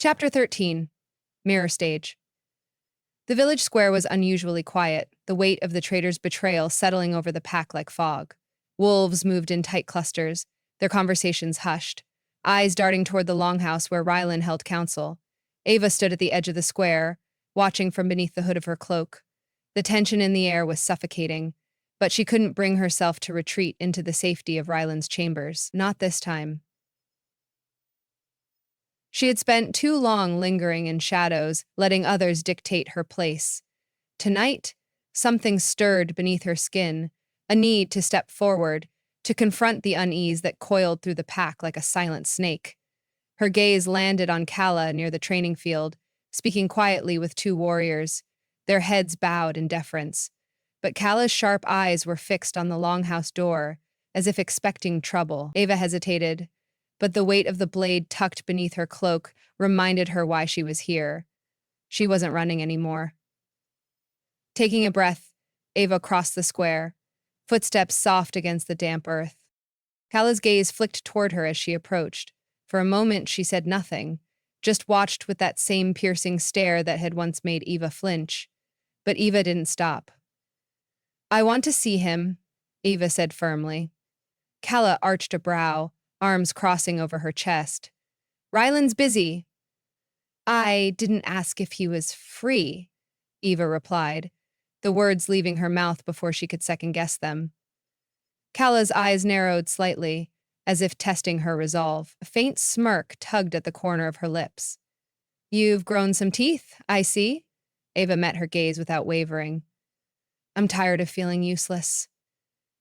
Chapter 13. Mirror Stage. The village square was unusually quiet, the weight of the trader's betrayal settling over the pack like fog. Wolves moved in tight clusters, their conversations hushed, eyes darting toward the longhouse where Rylan held counsel. Ava stood at the edge of the square, watching from beneath the hood of her cloak. The tension in the air was suffocating, but she couldn't bring herself to retreat into the safety of Rylan's chambers. Not this time. She had spent too long lingering in shadows, letting others dictate her place. Tonight, something stirred beneath her skin, a need to step forward, to confront the unease that coiled through the pack like a silent snake. Her gaze landed on Kala near the training field, speaking quietly with two warriors, their heads bowed in deference. But Kala's sharp eyes were fixed on the longhouse door, as if expecting trouble. Ava hesitated, but the weight of the blade tucked beneath her cloak reminded her why she was here. She wasn't running anymore. Taking a breath, Ava crossed the square, footsteps soft against the damp earth. Kala's gaze flicked toward her as she approached. For a moment, she said nothing, just watched with that same piercing stare that had once made Eva flinch. But Eva didn't stop. "I want to see him," Eva said firmly. Kala arched a brow, arms crossing over her chest. "Rylan's busy." "I didn't ask if he was free," Eva replied, the words leaving her mouth before she could second-guess them. Kala's eyes narrowed slightly, as if testing her resolve. A faint smirk tugged at the corner of her lips. "You've grown some teeth, I see." Ava met her gaze without wavering. "I'm tired of feeling useless."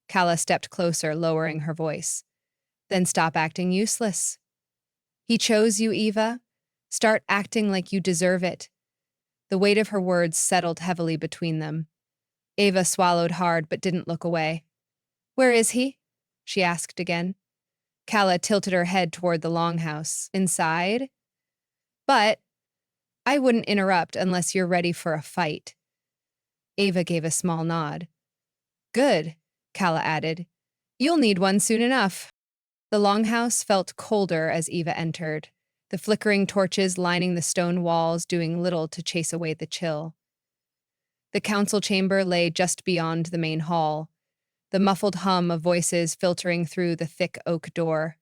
Kala stepped closer, lowering her voice. "Then stop acting useless. He chose you, Eva. Start acting like you deserve it." The weight of her words settled heavily between them. Ava swallowed hard but didn't look away. "Where is he?" she asked again. Kala tilted her head toward the longhouse. "Inside?" "But I wouldn't interrupt unless you're ready for a fight." Ava gave a small nod. "Good," Kala added. "You'll need one soon enough." The longhouse felt colder as Eva entered, the flickering torches lining the stone walls doing little to chase away the chill. The council chamber lay just beyond the main hall, the muffled hum of voices filtering through the thick oak door.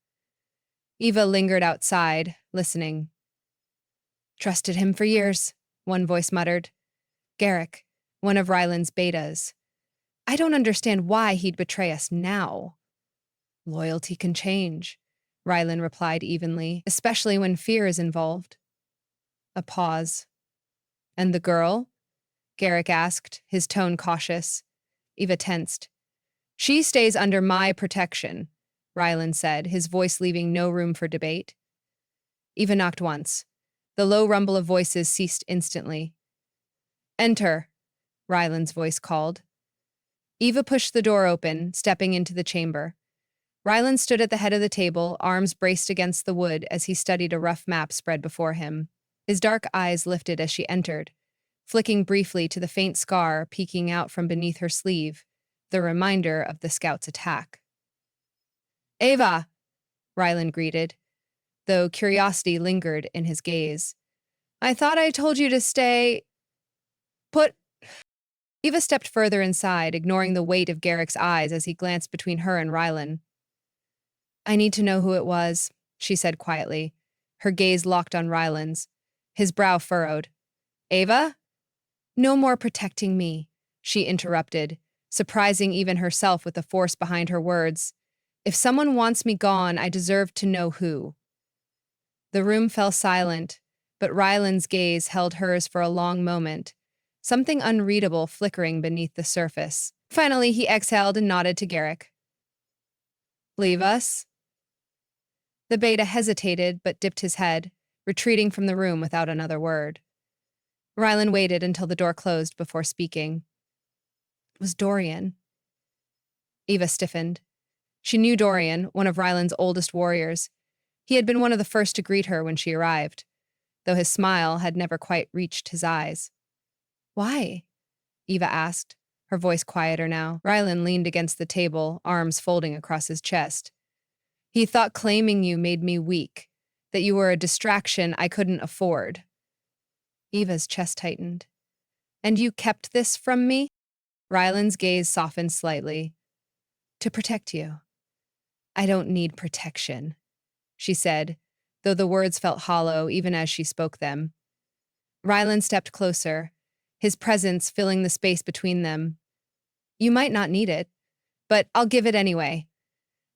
Eva lingered outside, listening. "Trusted him for years," one voice muttered. "Garrick, one of Rylan's betas. I don't understand why he'd betray us now." "Loyalty can change," Rylan replied evenly, "especially when fear is involved." A pause. "And the girl?" Garrick asked, his tone cautious. Eva tensed. "She stays under my protection," Rylan said, his voice leaving no room for debate. Eva knocked once. The low rumble of voices ceased instantly. "Enter," Rylan's voice called. Eva pushed the door open, stepping into the chamber. Rylan stood at the head of the table, arms braced against the wood as he studied a rough map spread before him. His dark eyes lifted as she entered, flicking briefly to the faint scar peeking out from beneath her sleeve, the reminder of the scout's attack. "Ava," Rylan greeted, though curiosity lingered in his gaze. "I thought I told you to stay put." Eva stepped further inside, ignoring the weight of Garrick's eyes as he glanced between her and Rylan. "I need to know who it was," she said quietly, her gaze locked on Rylan's, his brow furrowed. "Ava?" "No more protecting me," she interrupted, surprising even herself with the force behind her words. "If someone wants me gone, I deserve to know who." The room fell silent, but Rylan's gaze held hers for a long moment, something unreadable flickering beneath the surface. Finally, he exhaled and nodded to Garrick. "Leave us?" The beta hesitated but dipped his head, retreating from the room without another word. Rylan waited until the door closed before speaking. "It was Dorian." Eva stiffened. She knew Dorian, one of Rylan's oldest warriors. He had been one of the first to greet her when she arrived, though his smile had never quite reached his eyes. "Why?" Eva asked, her voice quieter now. Rylan leaned against the table, arms folding across his chest. "He thought claiming you made me weak. that you were a distraction I couldn't afford. Eva's chest tightened. And you kept this from me? Rylan's gaze softened slightly. To protect you. I don't need protection, she said, though the words felt hollow even as she spoke them. Rylan stepped closer, his presence filling the space between them. You might not need it, but I'll give it anyway.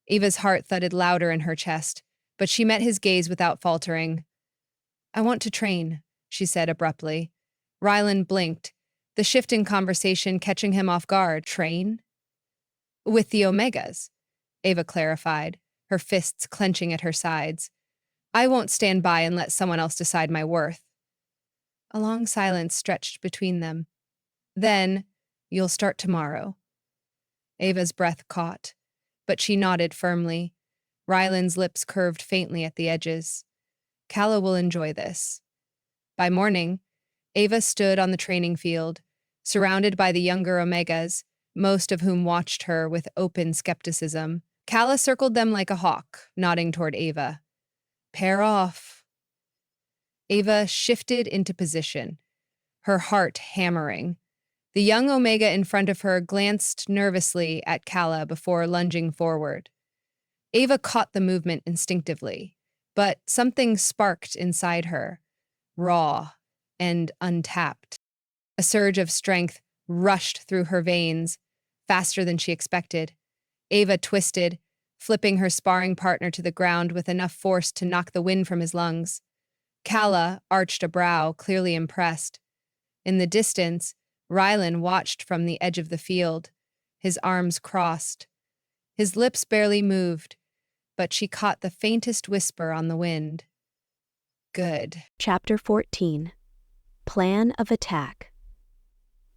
Eva's heart thudded louder in her chest, but she met his gaze without faltering. I want to train, she said abruptly. Rylan blinked, the shift in conversation catching him off guard. Train? With the Omegas, Ava clarified, her fists clenching at her sides. I won't stand by and let someone else decide my worth. A long silence stretched between them. Then, you'll start tomorrow. Ava's breath caught, but she nodded firmly. Rylan's lips curved faintly at the edges. Calla will enjoy this. By morning, Ava stood on the training field, surrounded by the younger Omegas, most of whom watched her with open skepticism. Calla circled them like a hawk, nodding toward Ava. Pair off. Ava shifted into position, her heart hammering. The young Omega in front of her glanced nervously at Calla before lunging forward. Ava caught the movement instinctively, but something sparked inside her, raw and untapped. A surge of strength rushed through her veins, faster than she expected. Ava twisted, flipping her sparring partner to the ground with enough force to knock the wind from his lungs. Calla arched a brow, clearly impressed. In the distance, Rylan watched from the edge of the field, his arms crossed. His lips barely moved, but she caught the faintest whisper on the wind. Good. Chapter 14. Plan of Attack.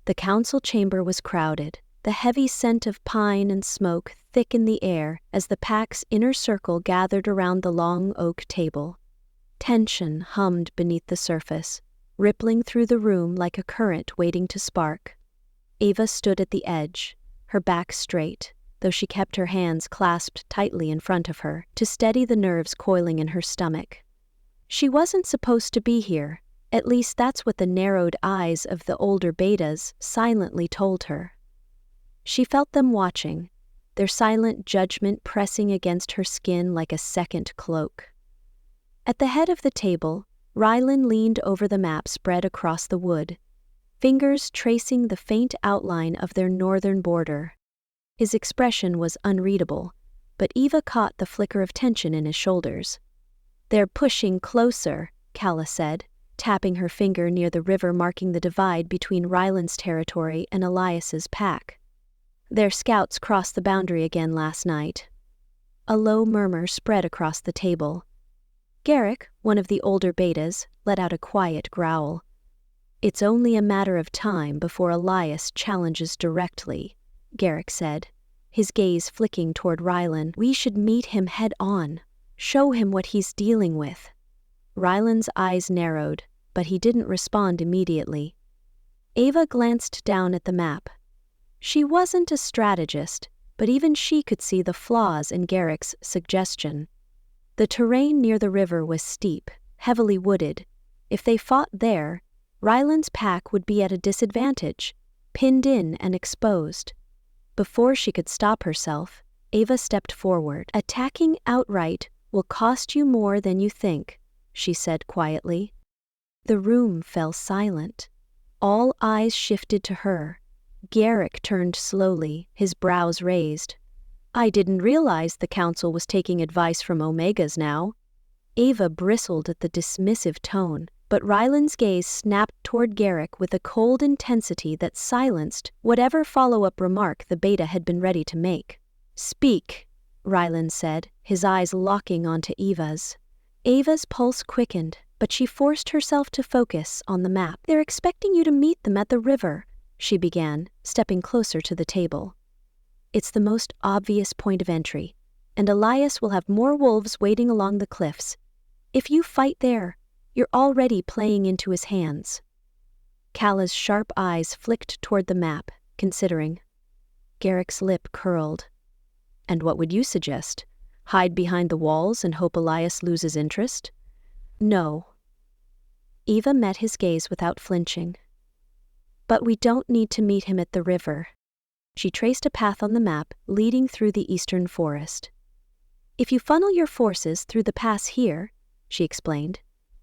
The council chamber was crowded, the heavy scent of pine and smoke thick in the air as the pack's inner circle gathered around the long oak table. Tension hummed beneath the surface, rippling through the room like a current waiting to spark. Ava stood at the edge, her back straight, though she kept her hands clasped tightly in front of her to steady the nerves coiling in her stomach. She wasn't supposed to be here, at least that's what the narrowed eyes of the older betas silently told her. She felt them watching, their silent judgment pressing against her skin like a second cloak. At the head of the table, Rylan leaned over the map spread across the wood, fingers tracing the faint outline of their northern border. His expression was unreadable, but Eva caught the flicker of tension in his shoulders. They're pushing closer, Calla said, tapping her finger near the river marking the divide between Rylan's territory and Elias's pack. Their scouts crossed the boundary again last night. A low murmur spread across the table. Garrick, one of the older betas, let out a quiet growl. It's only a matter of time before Elias challenges directly, Garrick said, his gaze flicking toward Rylan. We should meet him head on, show him what he's dealing with. Rylan's eyes narrowed, but he didn't respond immediately. Ava glanced down at the map. She wasn't a strategist, but even she could see the flaws in Garrick's suggestion. The terrain near the river was steep, heavily wooded. If they fought there, Rylan's pack would be at a disadvantage, pinned in and exposed. Before she could stop herself, Ava stepped forward. Attacking outright will cost you more than you think, she said quietly. The room fell silent. All eyes shifted to her. Garrick turned slowly, his brows raised. I didn't realize the council was taking advice from Omegas now. Ava bristled at the dismissive tone, but Rylan's gaze snapped toward Garrick with a cold intensity that silenced whatever follow-up remark the beta had been ready to make. Speak, Rylan said, his eyes locking onto Ava's. Ava's pulse quickened, but she forced herself to focus on the map. They're expecting you to meet them at the river, she began, stepping closer to the table. It's the most obvious point of entry, and Elias will have more wolves waiting along the cliffs. If you fight there, you're already playing into his hands. Calla's sharp eyes flicked toward the map, considering. Garrick's lip curled. And what would you suggest? Hide behind the walls and hope Elias loses interest? No. Eva met his gaze without flinching. But we don't need to meet him at the river. She traced a path on the map leading through the eastern forest. If you funnel your forces through the pass here, she explained,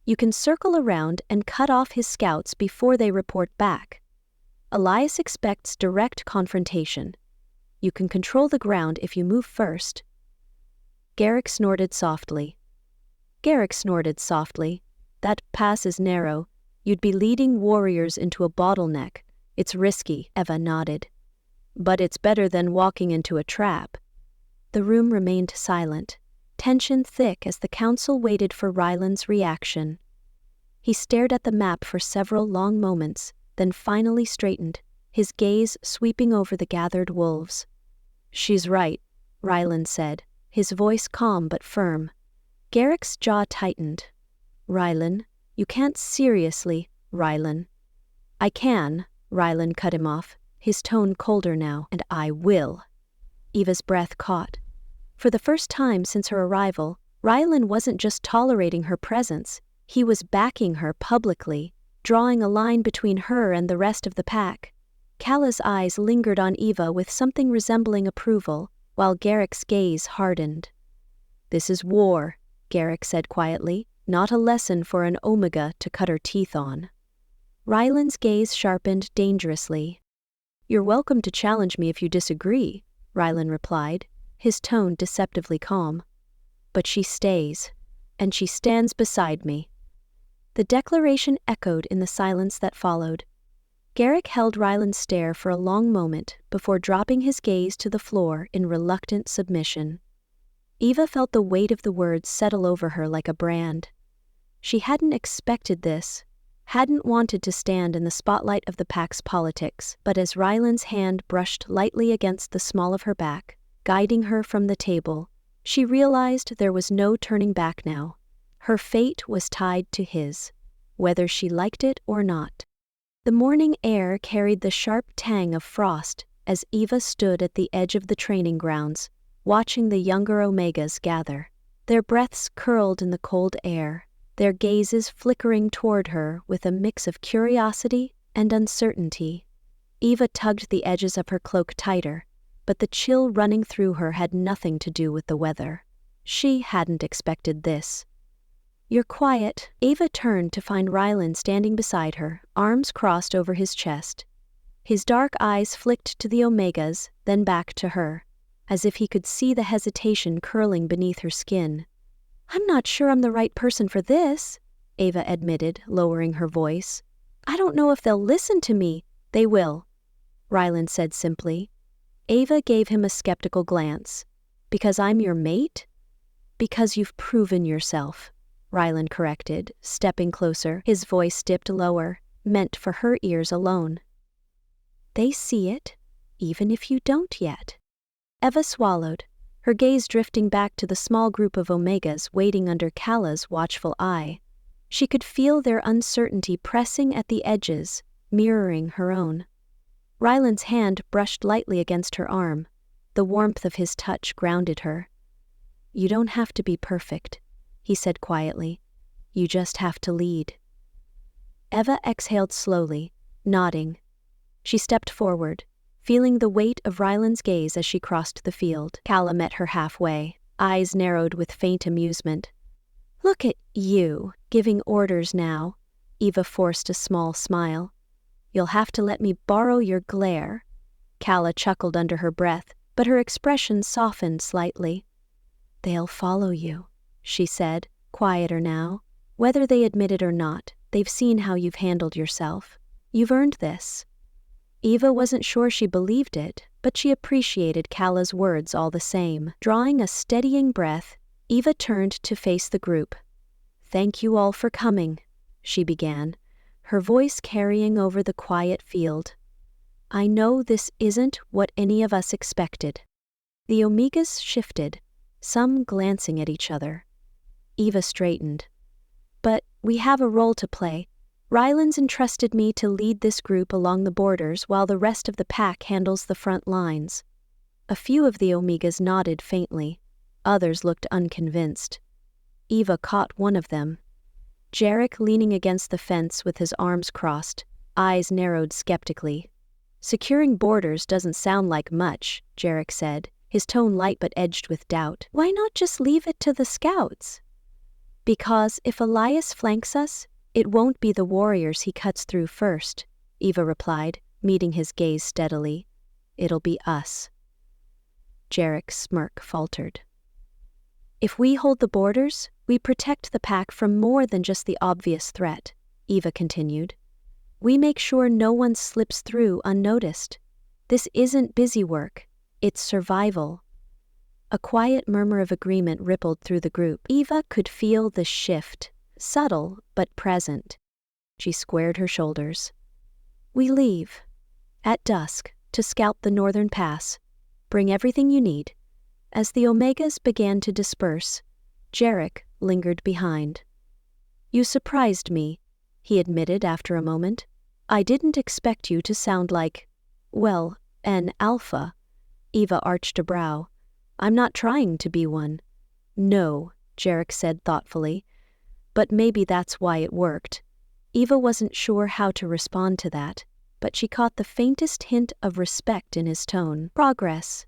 you can circle around and cut off his scouts before they report back. Elias expects direct confrontation. You can control the ground if you move first. Garrick snorted softly. That pass is narrow. You'd be leading warriors into a bottleneck. It's risky, Eva nodded. But it's better than walking into a trap. The room remained silent, tension thick as the council waited for Rylan's reaction. He stared at the map for several long moments, then finally straightened, his gaze sweeping over the gathered wolves. She's right, Rylan said, his voice calm but firm. Garrick's jaw tightened. Rylan, you can't seriously, Rylan. I can, Rylan cut him off, his tone colder now, and I will. Eva's breath caught. For the first time since her arrival, Rylan wasn't just tolerating her presence, he was backing her publicly, drawing a line between her and the rest of the pack. Calla's eyes lingered on Eva with something resembling approval, while Garrick's gaze hardened. This is war, Garrick said quietly, not a lesson for an Omega to cut her teeth on. Rylan's gaze sharpened dangerously. You're welcome to challenge me if you disagree, Rylan replied, his tone deceptively calm. But she stays, and she stands beside me. The declaration echoed in the silence that followed. Garrick held Rylan's stare for a long moment before dropping his gaze to the floor in reluctant submission. Eva felt the weight of the words settle over her like a brand. She hadn't expected this, hadn't wanted to stand in the spotlight of the pack's politics, but as Rylan's hand brushed lightly against the small of her back, guiding her from the table, she realized there was no turning back now. Her fate was tied to his, whether she liked it or not. The morning air carried the sharp tang of frost as Eva stood at the edge of the training grounds, watching the younger Omegas gather. Their breaths curled in the cold air, their gazes flickering toward her with a mix of curiosity and uncertainty. Eva tugged the edges of her cloak tighter, but the chill running through her had nothing to do with the weather. She hadn't expected this. You're quiet. Eva turned to find Rylan standing beside her, arms crossed over his chest. His dark eyes flicked to the Omegas, then back to her, as if he could see the hesitation curling beneath her skin. I'm not sure I'm the right person for this, Eva admitted, lowering her voice. I don't know if they'll listen to me. They will, Rylan said simply. Eva gave him a skeptical glance. Because I'm your mate? Because you've proven yourself, Rylan corrected, stepping closer, his voice dipped lower, meant for her ears alone. They see it, even if you don't yet. Eva swallowed, her gaze drifting back to the small group of Omegas waiting under Calla's watchful eye. She could feel their uncertainty pressing at the edges, mirroring her own. Rylan's hand brushed lightly against her arm. The warmth of his touch grounded her. You don't have to be perfect, he said quietly. You just have to lead. Eva exhaled slowly, nodding. She stepped forward, feeling the weight of Rylan's gaze as she crossed the field. Calla met her halfway, eyes narrowed with faint amusement. Look at you, giving orders now. Eva forced a small smile. You'll have to let me borrow your glare. Calla chuckled under her breath, but her expression softened slightly. They'll follow you, she said, quieter now. Whether they admit it or not, they've seen how you've handled yourself. You've earned this. Eva wasn't sure she believed it, but she appreciated Calla's words all the same. Drawing a steadying breath, Eva turned to face the group. Thank you all for coming, she began, her voice carrying over the quiet field. I know this isn't what any of us expected. The Omegas shifted, some glancing at each other. Eva straightened. But we have a role to play. Rylan's entrusted me to lead this group along the borders while the rest of the pack handles the front lines. A few of the Omegas nodded faintly. Others looked unconvinced. Eva caught one of them. Jarek leaning against the fence with his arms crossed, eyes narrowed skeptically. Securing borders doesn't sound like much, Jarek said, his tone light but edged with doubt. Why not just leave it to the scouts? Because if Elias flanks us, it won't be the warriors he cuts through first, Eva replied, meeting his gaze steadily. It'll be us. Jarek's smirk faltered. If we hold the borders, we protect the pack from more than just the obvious threat, Eva continued. We make sure no one slips through unnoticed. This isn't busy work, it's survival. A quiet murmur of agreement rippled through the group. Eva could feel the shift, subtle but present. She squared her shoulders. We leave. At dusk, to scout the northern pass. Bring everything you need. As the Omegas began to disperse, Jarek lingered behind. You surprised me, he admitted after a moment. I didn't expect you to sound like, well, an alpha. Eva arched a brow. I'm not trying to be one. No, Jarek said thoughtfully. But maybe that's why it worked. Eva wasn't sure how to respond to that, but she caught the faintest hint of respect in his tone. Progress.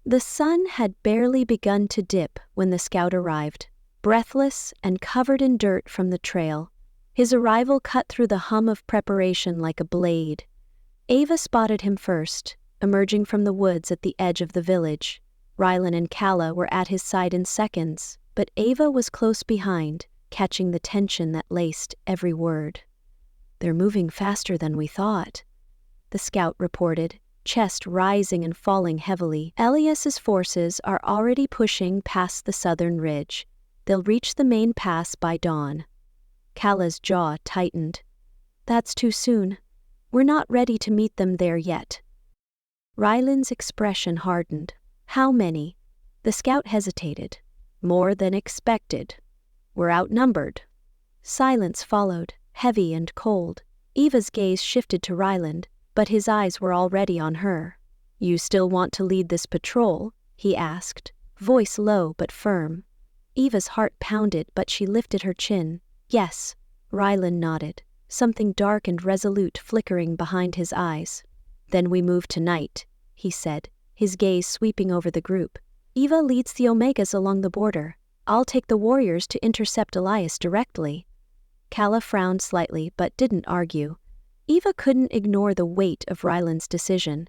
The sun had barely begun to dip when the scout arrived, breathless and covered in dirt from the trail. His arrival cut through the hum of preparation like a blade. Ava spotted him first, emerging from the woods at the edge of the village. Rylan and Calla were at his side in seconds, but Ava was close behind, catching the tension that laced every word. They're moving faster than we thought, the scout reported, chest rising and falling heavily. Elias's forces are already pushing past the southern ridge. They'll reach the main pass by dawn. Calla's jaw tightened. That's too soon. We're not ready to meet them there yet. Rylan's expression hardened. How many? The scout hesitated. More than expected. We're outnumbered. Silence followed, heavy and cold. Eva's gaze shifted to Ryland, but his eyes were already on her. You still want to lead this patrol? He asked, voice low but firm. Eva's heart pounded, but she lifted her chin. Yes, Rylan nodded, something dark and resolute flickering behind his eyes. Then we move tonight, he said, his gaze sweeping over the group. Eva leads the Omegas along the border. I'll take the warriors to intercept Elias directly. Calla frowned slightly but didn't argue. Eva couldn't ignore the weight of Rylan's decision.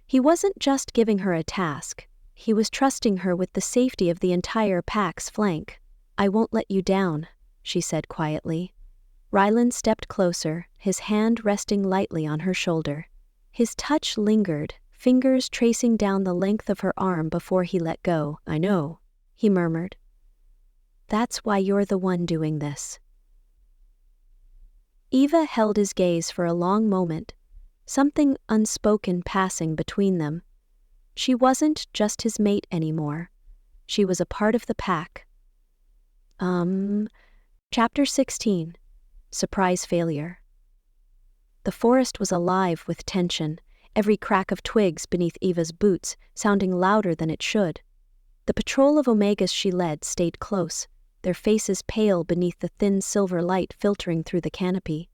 He wasn't just giving her a task. He was trusting her with the safety of the entire pack's flank. I won't let you down, she said quietly. Rylan stepped closer, his hand resting lightly on her shoulder. His touch lingered, fingers tracing down the length of her arm before he let go. I know, he murmured. That's why you're the one doing this. Eva held his gaze for a long moment, something unspoken passing between them. She wasn't just his mate anymore. She was a part of the pack. Chapter 16. Surprise Failure. The forest was alive with tension, every crack of twigs beneath Eva's boots sounding louder than it should. The patrol of Omegas she led stayed close, their faces pale beneath the thin silver light filtering through the canopy.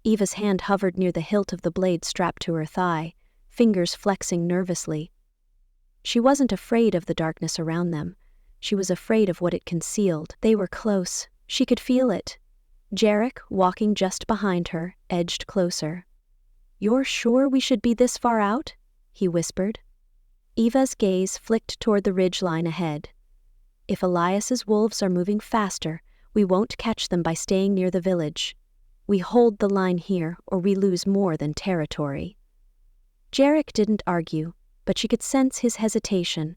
Eva's hand hovered near the hilt of the blade strapped to her thigh, fingers flexing nervously. She wasn't afraid of the darkness around them. She was afraid of what it concealed. They were close. She could feel it. Jarek, walking just behind her, edged closer. You're sure we should be this far out? He whispered. Eva's gaze flicked toward the ridgeline ahead. If Elias's wolves are moving faster, we won't catch them by staying near the village. We hold the line here, or we lose more than territory. Jarek didn't argue, but she could sense his hesitation.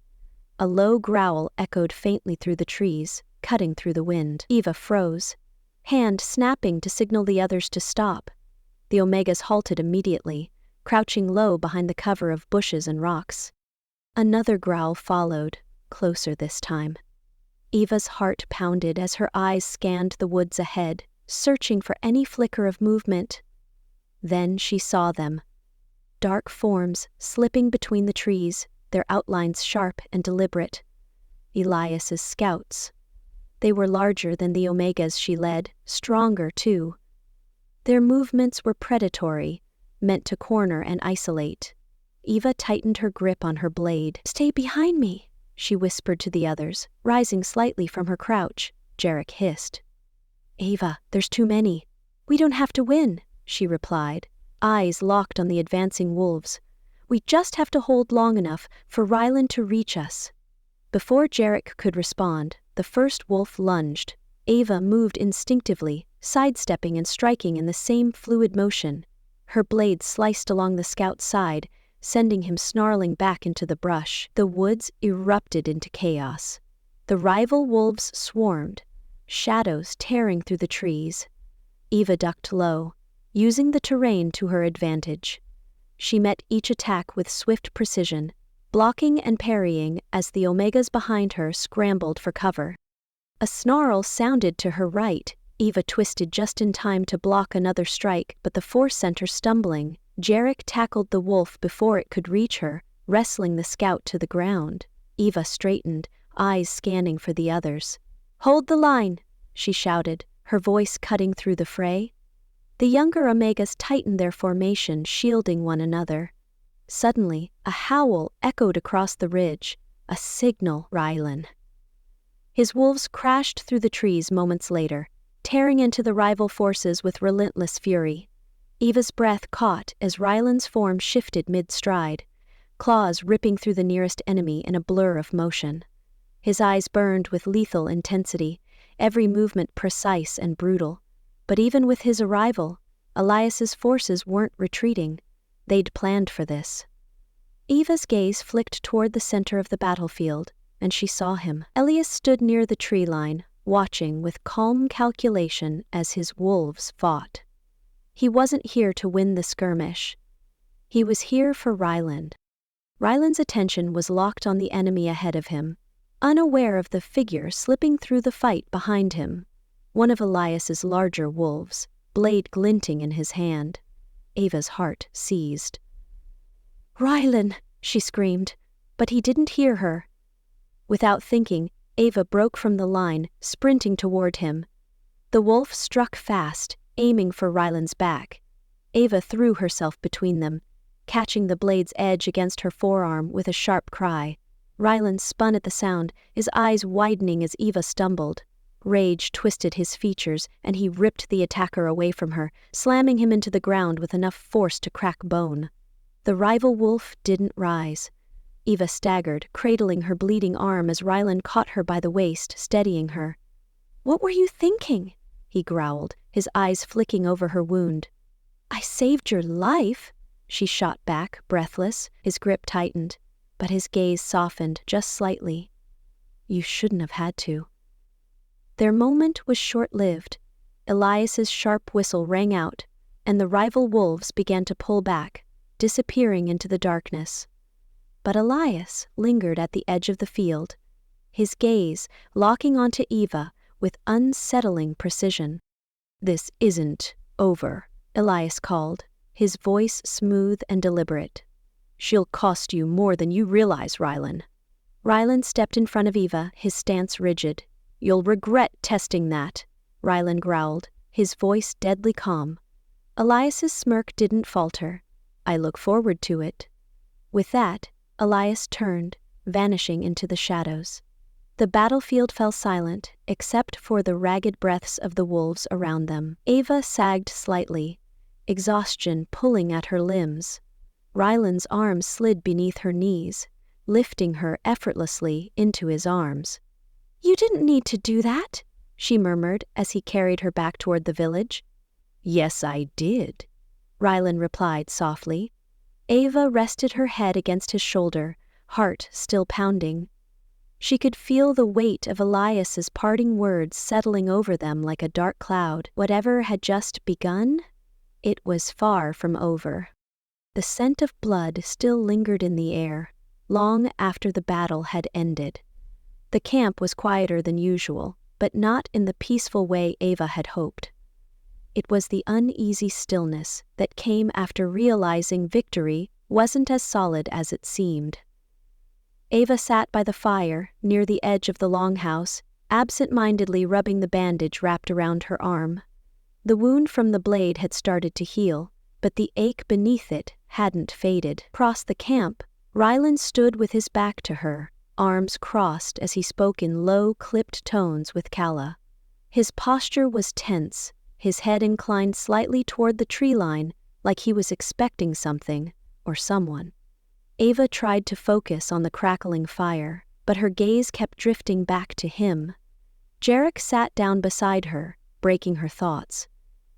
A low growl echoed faintly through the trees, cutting through the wind. Eva froze, hand snapping to signal the others to stop. The Omegas halted immediately, crouching low behind the cover of bushes and rocks. Another growl followed, closer this time. Eva's heart pounded as her eyes scanned the woods ahead, searching for any flicker of movement. Then she saw them. Dark forms slipping between the trees, their outlines sharp and deliberate. Elias's scouts. They were larger than the Omegas she led, stronger too. Their movements were predatory, meant to corner and isolate. Eva tightened her grip on her blade. "Stay behind me," she whispered to the others, rising slightly from her crouch. Jarek hissed. "Eva, there's too many. We don't have to win," she replied, eyes locked on the advancing wolves. "We just have to hold long enough for Rylan to reach us." Before Jarek could respond, the first wolf lunged. Eva moved instinctively, sidestepping and striking in the same fluid motion. Her blade sliced along the scout's side, sending him snarling back into the brush. The woods erupted into chaos. The rival wolves swarmed, shadows tearing through the trees. Eva ducked low, using the terrain to her advantage. She met each attack with swift precision, blocking and parrying as the Omegas behind her scrambled for cover. A snarl sounded to her right. Eva twisted just in time to block another strike, but the force sent her stumbling. Jarek tackled the wolf before it could reach her, wrestling the scout to the ground. Eva straightened, eyes scanning for the others. "Hold the line," she shouted, her voice cutting through the fray. The younger Omegas tightened their formation, shielding one another. Suddenly, a howl echoed across the ridge, a signal. Rylan. His wolves crashed through the trees moments later, tearing into the rival forces with relentless fury. Eva's breath caught as Rylan's form shifted mid-stride, claws ripping through the nearest enemy in a blur of motion. His eyes burned with lethal intensity, every movement precise and brutal. But even with his arrival, Elias's forces weren't retreating. They'd planned for this. Eva's gaze flicked toward the center of the battlefield, and she saw him. Elias stood near the tree line, watching with calm calculation as his wolves fought. He wasn't here to win the skirmish. He was here for Rylan. Rylan's attention was locked on the enemy ahead of him, unaware of the figure slipping through the fight behind him, one of Elias's larger wolves, blade glinting in his hand. Eva's heart seized. "Rylan!" she screamed, but he didn't hear her. Without thinking, Eva broke from the line, sprinting toward him. The wolf struck fast, aiming for Rylan's back. Eva threw herself between them, catching the blade's edge against her forearm with a sharp cry. Rylan spun at the sound, his eyes widening as Eva stumbled. Rage twisted his features, and he ripped the attacker away from her, slamming him into the ground with enough force to crack bone. The rival wolf didn't rise. Eva staggered, cradling her bleeding arm as Rylan caught her by the waist, steadying her. "What were you thinking?" he growled, his eyes flicking over her wound. "I saved your life," she shot back, breathless. His grip tightened, but his gaze softened just slightly. "You shouldn't have had to." Their moment was short-lived. Elias's sharp whistle rang out, and the rival wolves began to pull back, disappearing into the darkness. But Elias lingered at the edge of the field, his gaze locking onto Eva with unsettling precision. "This isn't over," Elias called, his voice smooth and deliberate. "She'll cost you more than you realize, Rylan." Rylan stepped in front of Eva, his stance rigid. "You'll regret testing that," Rylan growled, his voice deadly calm. Elias's smirk didn't falter. "I look forward to it." With that, Elias turned, vanishing into the shadows. The battlefield fell silent, except for the ragged breaths of the wolves around them. Eva sagged slightly, exhaustion pulling at her limbs. Rylan's arms slid beneath her knees, lifting her effortlessly into his arms. "You didn't need to do that," she murmured as he carried her back toward the village. "Yes, I did," Rylan replied softly. Eva rested her head against his shoulder, heart still pounding. She could feel the weight of Elias's parting words settling over them like a dark cloud. Whatever had just begun, it was far from over. The scent of blood still lingered in the air, long after the battle had ended. The camp was quieter than usual, but not in the peaceful way Eva had hoped. It was the uneasy stillness that came after realizing victory wasn't as solid as it seemed. Eva sat by the fire, near the edge of the longhouse, absent-mindedly rubbing the bandage wrapped around her arm. The wound from the blade had started to heal, but the ache beneath it hadn't faded. Across the camp, Rylan stood with his back to her, arms crossed as he spoke in low, clipped tones with Calla. His posture was tense, his head inclined slightly toward the tree line, like he was expecting something, or someone. Ava tried to focus on the crackling fire, but her gaze kept drifting back to him. Jarek sat down beside her, breaking her thoughts.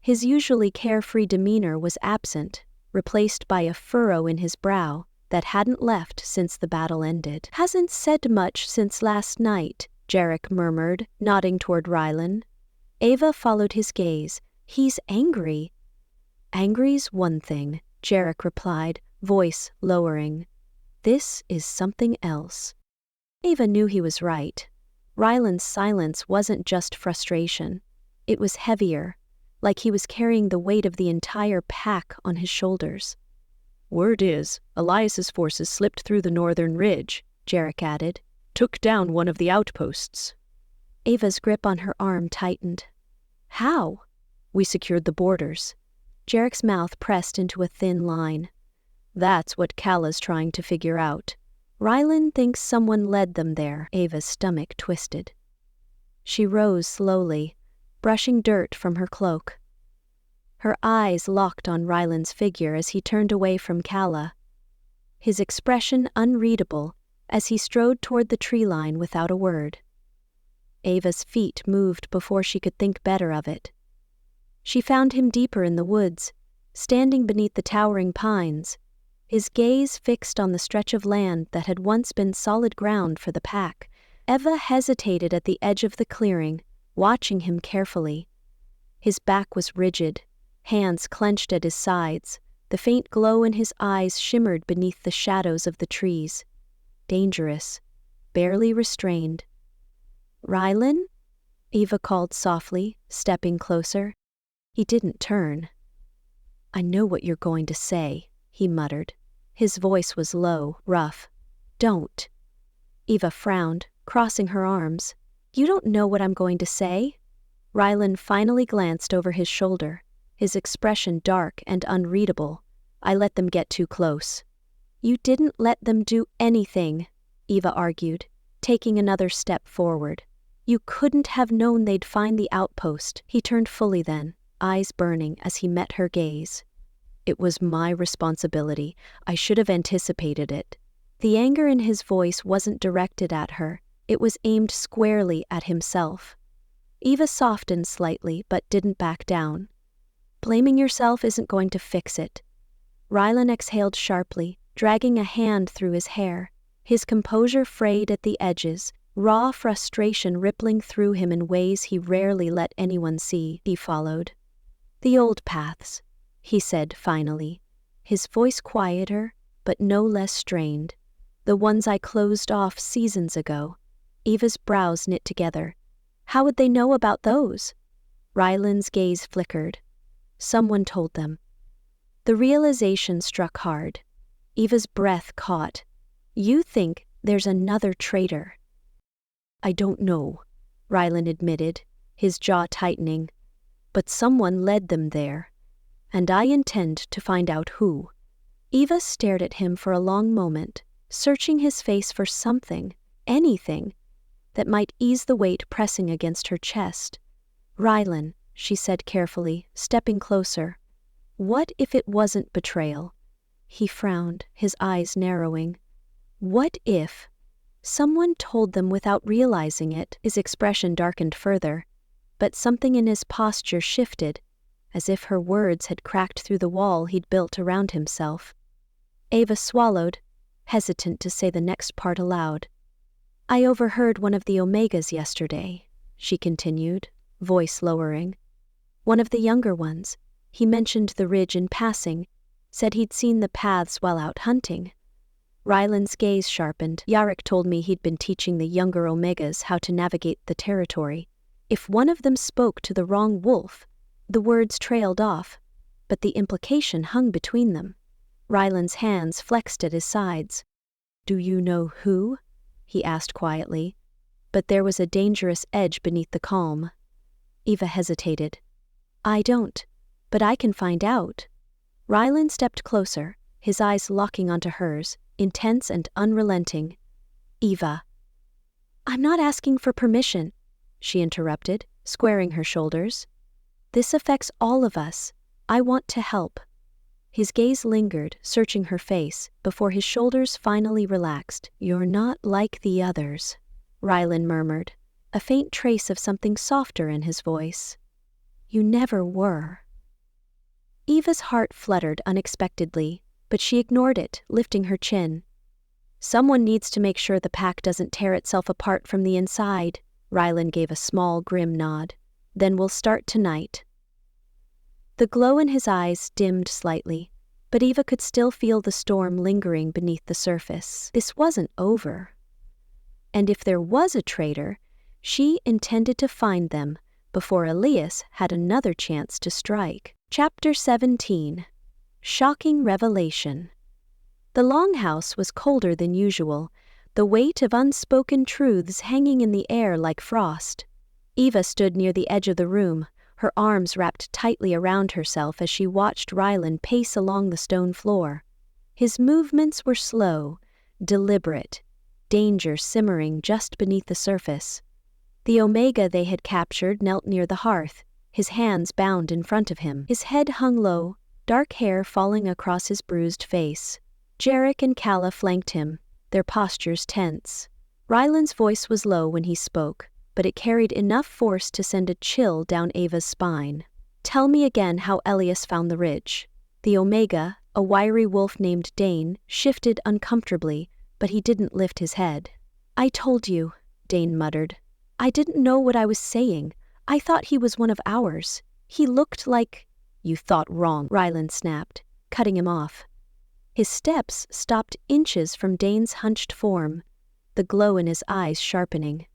His usually carefree demeanor was absent, replaced by a furrow in his brow that hadn't left since the battle ended. "Hasn't said much since last night," Jarek murmured, nodding toward Rylan. Ava followed his gaze. "He's angry." "Angry's one thing," Jarek replied, voice lowering. "This is something else." Ava knew he was right. Rylan's silence wasn't just frustration. It was heavier, like he was carrying the weight of the entire pack on his shoulders. "Word is, Elias's forces slipped through the northern ridge," Jarek added. "Took down one of the outposts." Ava's grip on her arm tightened. "How?" "We secured the borders." Jarek's mouth pressed into a thin line. "That's what Calla's trying to figure out. Rylan thinks someone led them there." Ava's stomach twisted. She rose slowly, brushing dirt from her cloak. Her eyes locked on Rylan's figure as he turned away from Calla, his expression unreadable as he strode toward the tree line without a word. Ava's feet moved before she could think better of it. She found him deeper in the woods, standing beneath the towering pines, his gaze fixed on the stretch of land that had once been solid ground for the pack. Eva hesitated at the edge of the clearing, watching him carefully. His back was rigid, hands clenched at his sides, the faint glow in his eyes shimmered beneath the shadows of the trees. Dangerous, barely restrained. "Rylan?" Eva called softly, stepping closer. He didn't turn. "I know what you're going to say," he muttered. His voice was low, rough. "Don't." Eva frowned, crossing her arms. "You don't know what I'm going to say?" Rylan finally glanced over his shoulder, his expression dark and unreadable. "I let them get too close." "You didn't let them do anything," Eva argued, taking another step forward. "You couldn't have known they'd find the outpost." He turned fully then, eyes burning as he met her gaze. "It was my responsibility. I should have anticipated it." The anger in his voice wasn't directed at her. It was aimed squarely at himself. Eva softened slightly but didn't back down. "Blaming yourself isn't going to fix it." Rylan exhaled sharply, dragging a hand through his hair. His composure frayed at the edges, raw frustration rippling through him in ways he rarely let anyone see. He followed. "The old paths," he said finally, his voice quieter but no less strained. "The ones I closed off seasons ago." Eva's brows knit together. "How would they know about those?" Rylan's gaze flickered. "Someone told them." The realization struck hard. Eva's breath caught. "You think there's another traitor?" "I don't know," Rylan admitted, his jaw tightening. "But someone led them there, and I intend to find out who." Eva stared at him for a long moment, searching his face for something, anything, that might ease the weight pressing against her chest. "Rylan," she said carefully, stepping closer. "What if it wasn't betrayal?" He frowned, his eyes narrowing. "What if someone told them without realizing it?" His expression darkened further, but something in his posture shifted, as if her words had cracked through the wall he'd built around himself. Ava swallowed, hesitant to say the next part aloud. "I overheard one of the Omegas yesterday," she continued, voice lowering. "One of the younger ones. He mentioned the ridge in passing, said he'd seen the paths while out hunting." Rylan's gaze sharpened. "Yarek told me he'd been teaching the younger Omegas how to navigate the territory. If one of them spoke to the wrong wolf," the words trailed off, but the implication hung between them. Rylan's hands flexed at his sides. "Do you know who?" he asked quietly. but there was a dangerous edge beneath the calm. Eva hesitated. I don't, but I can find out. Rylan stepped closer, his eyes locking onto hers, intense and unrelenting. Eva. I'm not asking for permission, she interrupted, squaring her shoulders. This affects all of us. I want to help. His gaze lingered, searching her face, before his shoulders finally relaxed. You're not like the others, Rylan murmured, a faint trace of something softer in his voice. You never were. Eva's heart fluttered unexpectedly, but she ignored it, lifting her chin. Someone needs to make sure the pack doesn't tear itself apart from the inside. Rylan gave a small, grim nod. Then we'll start tonight. The glow in his eyes dimmed slightly, but Eva could still feel the storm lingering beneath the surface. This wasn't over. And if there was a traitor, she intended to find them before Elias had another chance to strike. Chapter 17. Shocking Revelation. The longhouse was colder than usual, the weight of unspoken truths hanging in the air like frost. Eva stood near the edge of the room, her arms wrapped tightly around herself as she watched Rylan pace along the stone floor. His movements were slow, deliberate, danger simmering just beneath the surface. The Omega they had captured knelt near the hearth, his hands bound in front of him. His head hung low, dark hair falling across his bruised face. Jarek and Calla flanked him, their postures tense. Rylan's voice was low when he spoke, but it carried enough force to send a chill down Ava's spine. Tell me again how Elias found the ridge. The Omega, a wiry wolf named Dane, shifted uncomfortably, but he didn't lift his head. I told you, Dane muttered. I didn't know what I was saying. I thought he was one of ours. He looked like... You thought wrong, Rylan snapped, cutting him off. His steps stopped inches from Dane's hunched form, the glow in his eyes sharpening.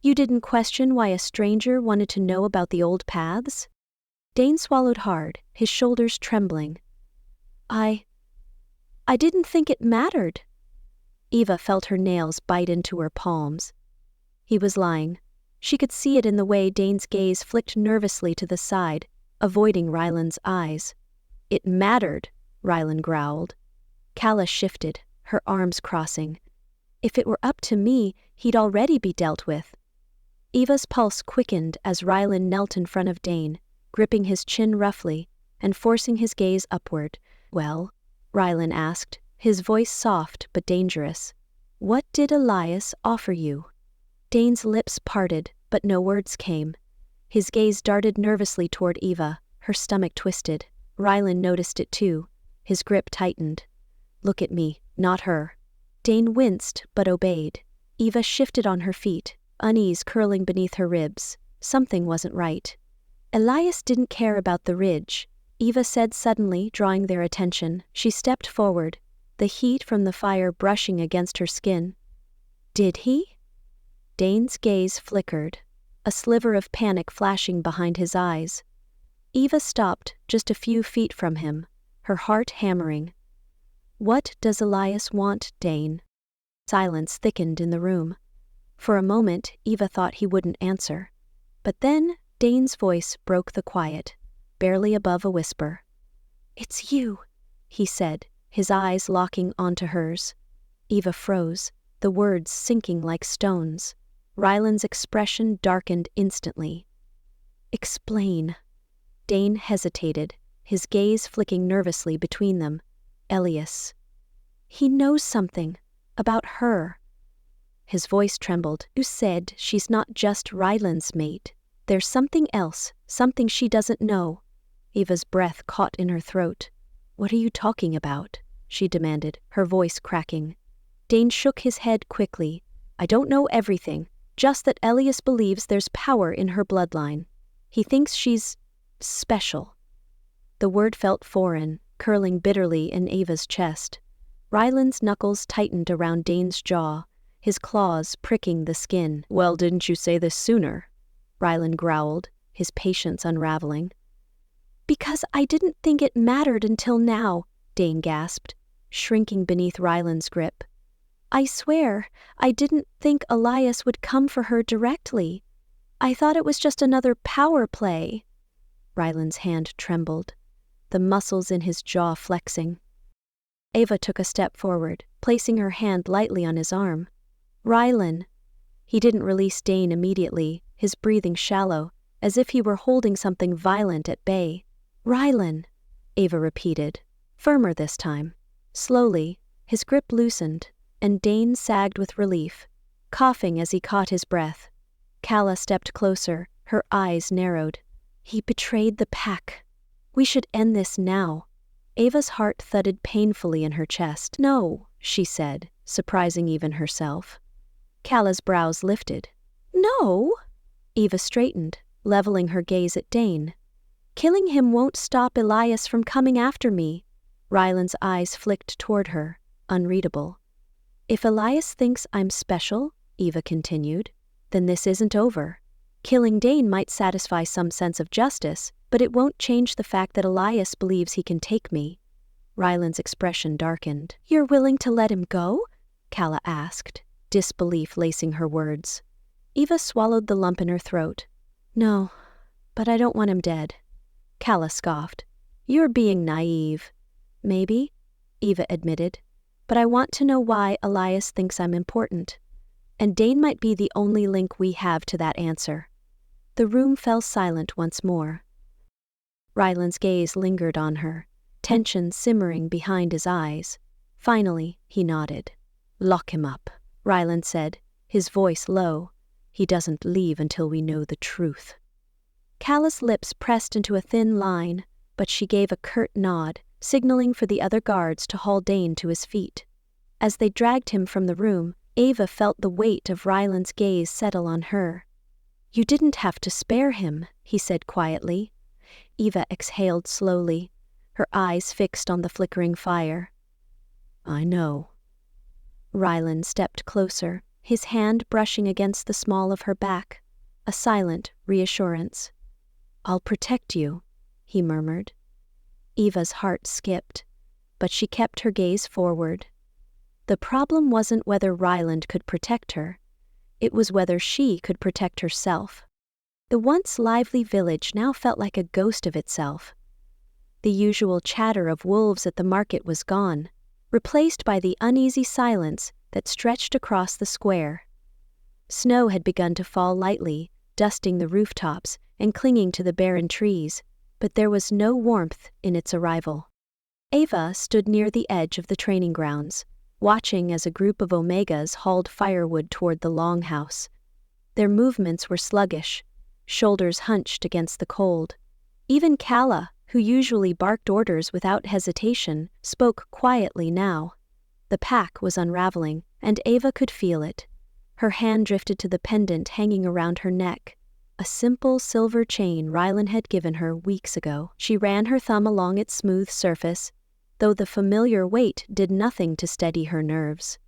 You didn't question why a stranger wanted to know about the old paths? Dane swallowed hard, his shoulders trembling. I didn't think it mattered. Eva felt her nails bite into her palms. He was lying. She could see it in the way Dane's gaze flicked nervously to the side, avoiding Rylan's eyes. It mattered, Rylan growled. Calla shifted, her arms crossing. If it were up to me, he'd already be dealt with. Eva's pulse quickened as Rylan knelt in front of Dane, gripping his chin roughly and forcing his gaze upward. Well, Rylan asked, his voice soft but dangerous. What did Elias offer you? Dane's lips parted, but no words came. His gaze darted nervously toward Eva, her stomach twisted. Rylan noticed it too. His grip tightened. Look at me, not her. Dane winced, but obeyed. Eva shifted on her feet, unease curling beneath her ribs. Something wasn't right. Elias didn't care about the ridge, Eva said suddenly, drawing their attention. She stepped forward, the heat from the fire brushing against her skin. Did he? Dane's gaze flickered, a sliver of panic flashing behind his eyes. Eva stopped just a few feet from him, her heart hammering. What does Elias want, Dane? Silence thickened in the room. For a moment, Eva thought he wouldn't answer. But then, Dane's voice broke the quiet, barely above a whisper. It's you, he said, his eyes locking onto hers. Eva froze, the words sinking like stones. Rylan's expression darkened instantly. Explain. Dane hesitated, his gaze flicking nervously between them. Elias. He knows something. About her. His voice trembled. You said she's not just Rylan's mate. There's something else, something she doesn't know. Eva's breath caught in her throat. What are you talking about? She demanded, her voice cracking. Dane shook his head quickly. I don't know everything, just that Elias believes there's power in her bloodline. He thinks she's special. The word felt foreign, curling bitterly in Eva's chest. Rylan's knuckles tightened around Dane's jaw, his claws pricking the skin. Well, didn't you say this sooner? Rylan growled, his patience unraveling. Because I didn't think it mattered until now, Dane gasped, shrinking beneath Rylan's grip. I swear, I didn't think Elias would come for her directly. I thought it was just another power play. Rylan's hand trembled, the muscles in his jaw flexing. Ava took a step forward, placing her hand lightly on his arm. Rylan. He didn't release Dane immediately, his breathing shallow, as if he were holding something violent at bay. Rylan, Ava repeated, firmer this time. Slowly, his grip loosened, and Dane sagged with relief, coughing as he caught his breath. Calla stepped closer, her eyes narrowed. He betrayed the pack. We should end this now. Ava's heart thudded painfully in her chest. No, she said, surprising even herself. Calla's brows lifted. No? Ava straightened, leveling her gaze at Dane. Killing him won't stop Elias from coming after me. Rylan's eyes flicked toward her, unreadable. If Elias thinks I'm special, Eva continued, then this isn't over. Killing Dane might satisfy some sense of justice, but it won't change the fact that Elias believes he can take me. Rylan's expression darkened. You're willing to let him go? Calla asked, disbelief lacing her words. Eva swallowed the lump in her throat. No, but I don't want him dead. Calla scoffed. You're being naive. Maybe, Eva admitted, but I want to know why Elias thinks I'm important. And Dane might be the only link we have to that answer. The room fell silent once more. Rylan's gaze lingered on her, tension simmering behind his eyes. Finally, he nodded. Lock him up, Rylan said, his voice low. He doesn't leave until we know the truth. Calla's lips pressed into a thin line, but she gave a curt nod, signaling for the other guards to haul Dane to his feet. As they dragged him from the room, Ava felt the weight of Rylan's gaze settle on her. You didn't have to spare him, he said quietly. Eva exhaled slowly, her eyes fixed on the flickering fire. I know. Rylan stepped closer, his hand brushing against the small of her back, a silent reassurance. I'll protect you, he murmured. Eva's heart skipped, but she kept her gaze forward. The problem wasn't whether Ryland could protect her. It was whether she could protect herself. The once lively village now felt like a ghost of itself. The usual chatter of wolves at the market was gone, replaced by the uneasy silence that stretched across the square. Snow had begun to fall lightly, dusting the rooftops and clinging to the barren trees, but there was no warmth in its arrival. Ava stood near the edge of the training grounds, watching as a group of Omegas hauled firewood toward the longhouse. Their movements were sluggish, shoulders hunched against the cold. Even Calla, who usually barked orders without hesitation, spoke quietly now. The pack was unraveling, and Ava could feel it. Her hand drifted to the pendant hanging around her neck, a simple silver chain Rylan had given her weeks ago. She ran her thumb along its smooth surface, though the familiar weight did nothing to steady her nerves.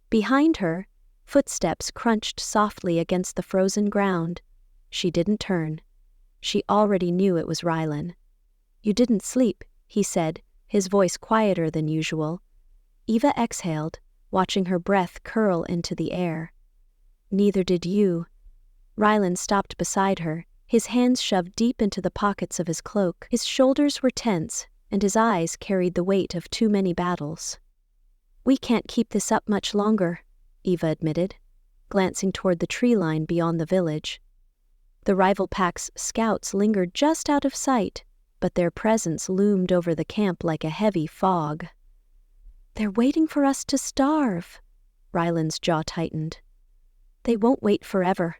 Behind her, footsteps crunched softly against the frozen ground. She didn't turn. She already knew it was Rylan. You didn't sleep, he said, his voice quieter than usual. Eva exhaled, watching her breath curl into the air. Neither did you. Rylan stopped beside her, his hands shoved deep into the pockets of his cloak. His shoulders were tense, and his eyes carried the weight of too many battles. We can't keep this up much longer, Eva admitted, glancing toward the tree line beyond the village. The rival pack's scouts lingered just out of sight, but their presence loomed over the camp like a heavy fog. They're waiting for us to starve, Rylan's jaw tightened. They won't wait forever.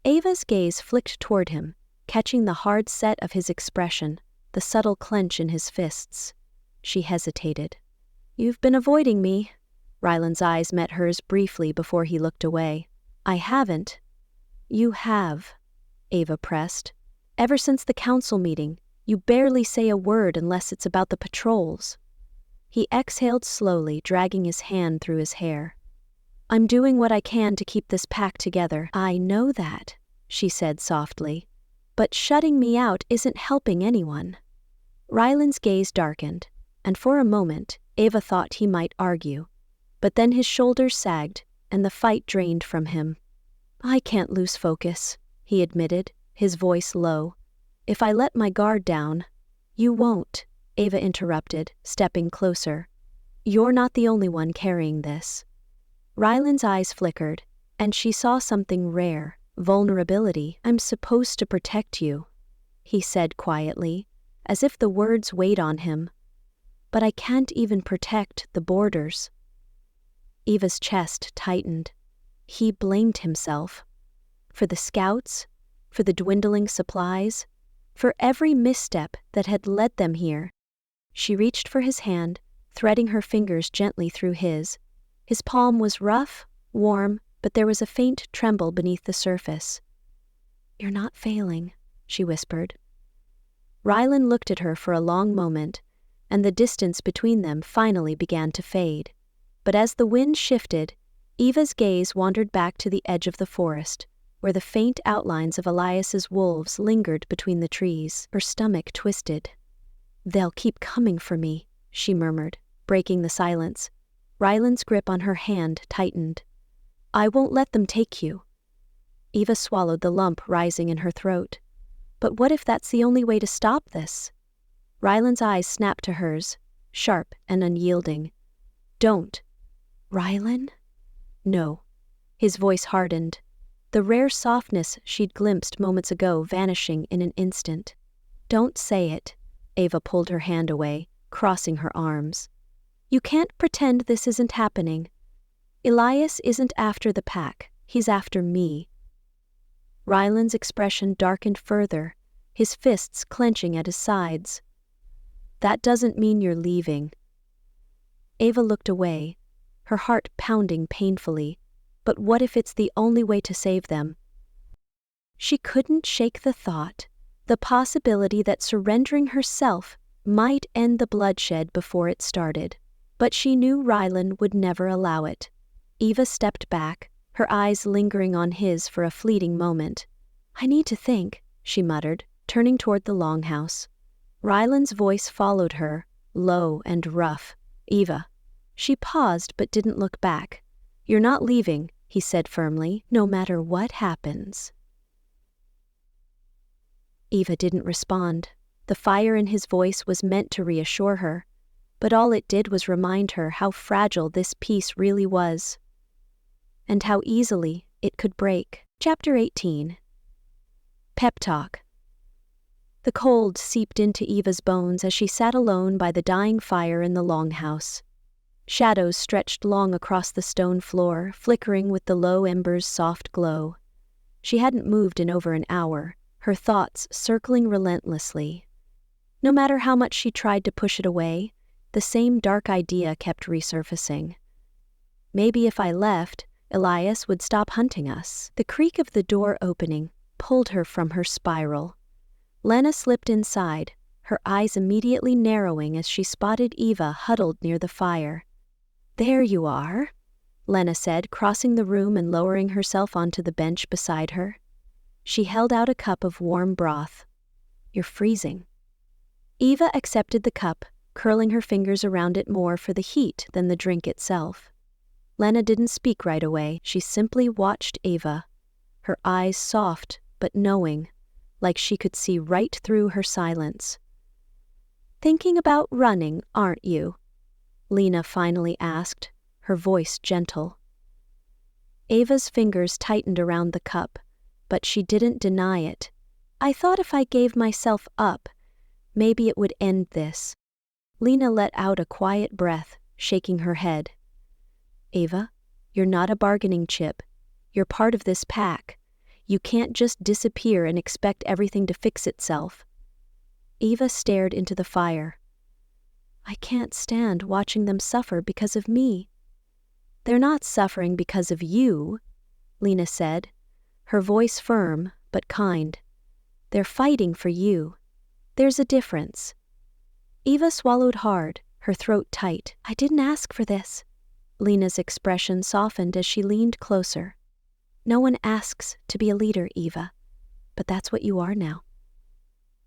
Ava's gaze flicked toward him, catching the hard set of his expression, the subtle clench in his fists. She hesitated. You've been avoiding me. Rylan's eyes met hers briefly before he looked away. I haven't. You have, Ava pressed. Ever since the council meeting, you barely say a word unless it's about the patrols. He exhaled slowly, dragging his hand through his hair. I'm doing what I can to keep this pack together. I know that, she said softly. But shutting me out isn't helping anyone. Rylan's gaze darkened, and for a moment, Ava thought he might argue. But then his shoulders sagged, and the fight drained from him. "I can't lose focus," he admitted, his voice low. "If I let my guard down—" "You won't," Ava interrupted, stepping closer. "You're not the only one carrying this." Rylan's eyes flickered, and she saw something rare, vulnerability. "I'm supposed to protect you," he said quietly, as if the words weighed on him. "But I can't even protect the borders." Eva's chest tightened. He blamed himself. For the scouts, for the dwindling supplies, for every misstep that had led them here. She reached for his hand, threading her fingers gently through his. His palm was rough, warm, but there was a faint tremble beneath the surface. "You're not failing," she whispered. Rylan looked at her for a long moment, and the distance between them finally began to fade. But as the wind shifted, Eva's gaze wandered back to the edge of the forest, where the faint outlines of Elias's wolves lingered between the trees. Her stomach twisted. "They'll keep coming for me," she murmured, breaking the silence. Rylan's grip on her hand tightened. "I won't let them take you." Eva swallowed the lump rising in her throat. But what if that's the only way to stop this? Rylan's eyes snapped to hers, sharp and unyielding. "Don't." "Rylan?" "No." His voice hardened, the rare softness she'd glimpsed moments ago vanishing in an instant. "Don't say it." Ava pulled her hand away, crossing her arms. "You can't pretend this isn't happening. Elias isn't after the pack, he's after me." Rylan's expression darkened further, his fists clenching at his sides. "That doesn't mean you're leaving." Ava looked away, her heart pounding painfully. But what if it's the only way to save them? She couldn't shake the thought, the possibility that surrendering herself might end the bloodshed before it started. But she knew Rylan would never allow it. Eva stepped back, her eyes lingering on his for a fleeting moment. "I need to think," she muttered, turning toward the longhouse. Rylan's voice followed her, low and rough. "Eva." She paused but didn't look back. "You're not leaving," he said firmly, "no matter what happens." Eva didn't respond. The fire in his voice was meant to reassure her, but all it did was remind her how fragile this peace really was, and how easily it could break. Chapter 18. Pep Talk. The cold seeped into Eva's bones as she sat alone by the dying fire in the longhouse. Shadows stretched long across the stone floor, flickering with the low embers' soft glow. She hadn't moved in over an hour, her thoughts circling relentlessly. No matter how much she tried to push it away, the same dark idea kept resurfacing. Maybe if I left, Elias would stop hunting us. The creak of the door opening pulled her from her spiral. Lena slipped inside, her eyes immediately narrowing as she spotted Eva huddled near the fire. "There you are," Lena said, crossing the room and lowering herself onto the bench beside her. She held out a cup of warm broth. "You're freezing." Eva accepted the cup, curling her fingers around it more for the heat than the drink itself. Lena didn't speak right away. She simply watched Eva, her eyes soft but knowing, like she could see right through her silence. "Thinking about running, aren't you?" Lena finally asked, her voice gentle. Ava's fingers tightened around the cup, but she didn't deny it. "I thought if I gave myself up, maybe it would end this." Lena let out a quiet breath, shaking her head. "Ava, you're not a bargaining chip. You're part of this pack. You can't just disappear and expect everything to fix itself." Eva stared into the fire. "I can't stand watching them suffer because of me." "They're not suffering because of you," Lena said, her voice firm but kind. "They're fighting for you. There's a difference." Eva swallowed hard, her throat tight. "I didn't ask for this." Lena's expression softened as she leaned closer. "No one asks to be a leader, Eva, but that's what you are now."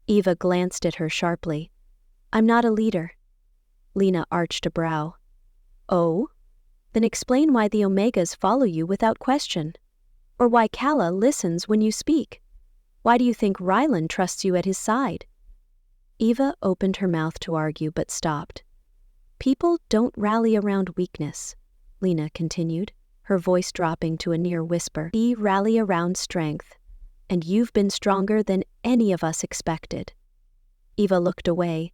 Eva glanced at her sharply. "I'm not a leader." Lena arched a brow. "Oh? Then explain why the Omegas follow you without question. Or why Kala listens when you speak. Why do you think Rylan trusts you at his side? Eva opened her mouth to argue but stopped. People don't rally around weakness, Lena continued, her voice dropping to a near whisper. We rally around strength, and you've been stronger than any of us expected. Eva looked away,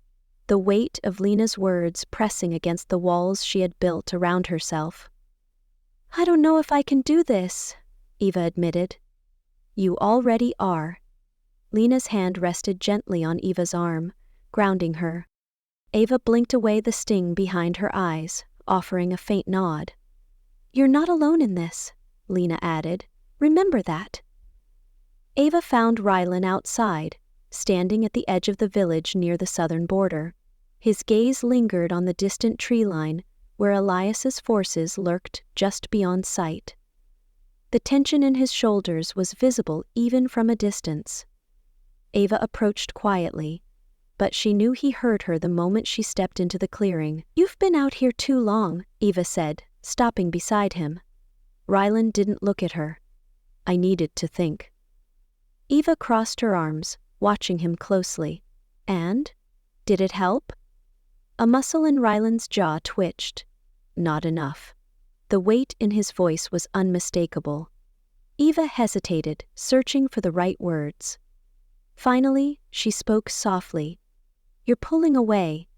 the weight of Lena's words pressing against the walls she had built around herself. I don't know if I can do this, Eva admitted. You already are. Lena's hand rested gently on Eva's arm, grounding her. Eva blinked away the sting behind her eyes, offering a faint nod. You're not alone in this, Lena added. Remember that. Eva found Rylan outside, standing at the edge of the village near the southern border. His gaze lingered on the distant tree line, where Elias's forces lurked just beyond sight. The tension in his shoulders was visible even from a distance. Eva approached quietly, but she knew he heard her the moment she stepped into the clearing. You've been out here too long, Eva said, stopping beside him. Rylan didn't look at her. I needed to think. Eva crossed her arms, watching him closely. And? Did it help? A muscle in Rylan's jaw twitched. Not enough. The weight in his voice was unmistakable. Eva hesitated, searching for the right words. Finally, she spoke softly. You're pulling away.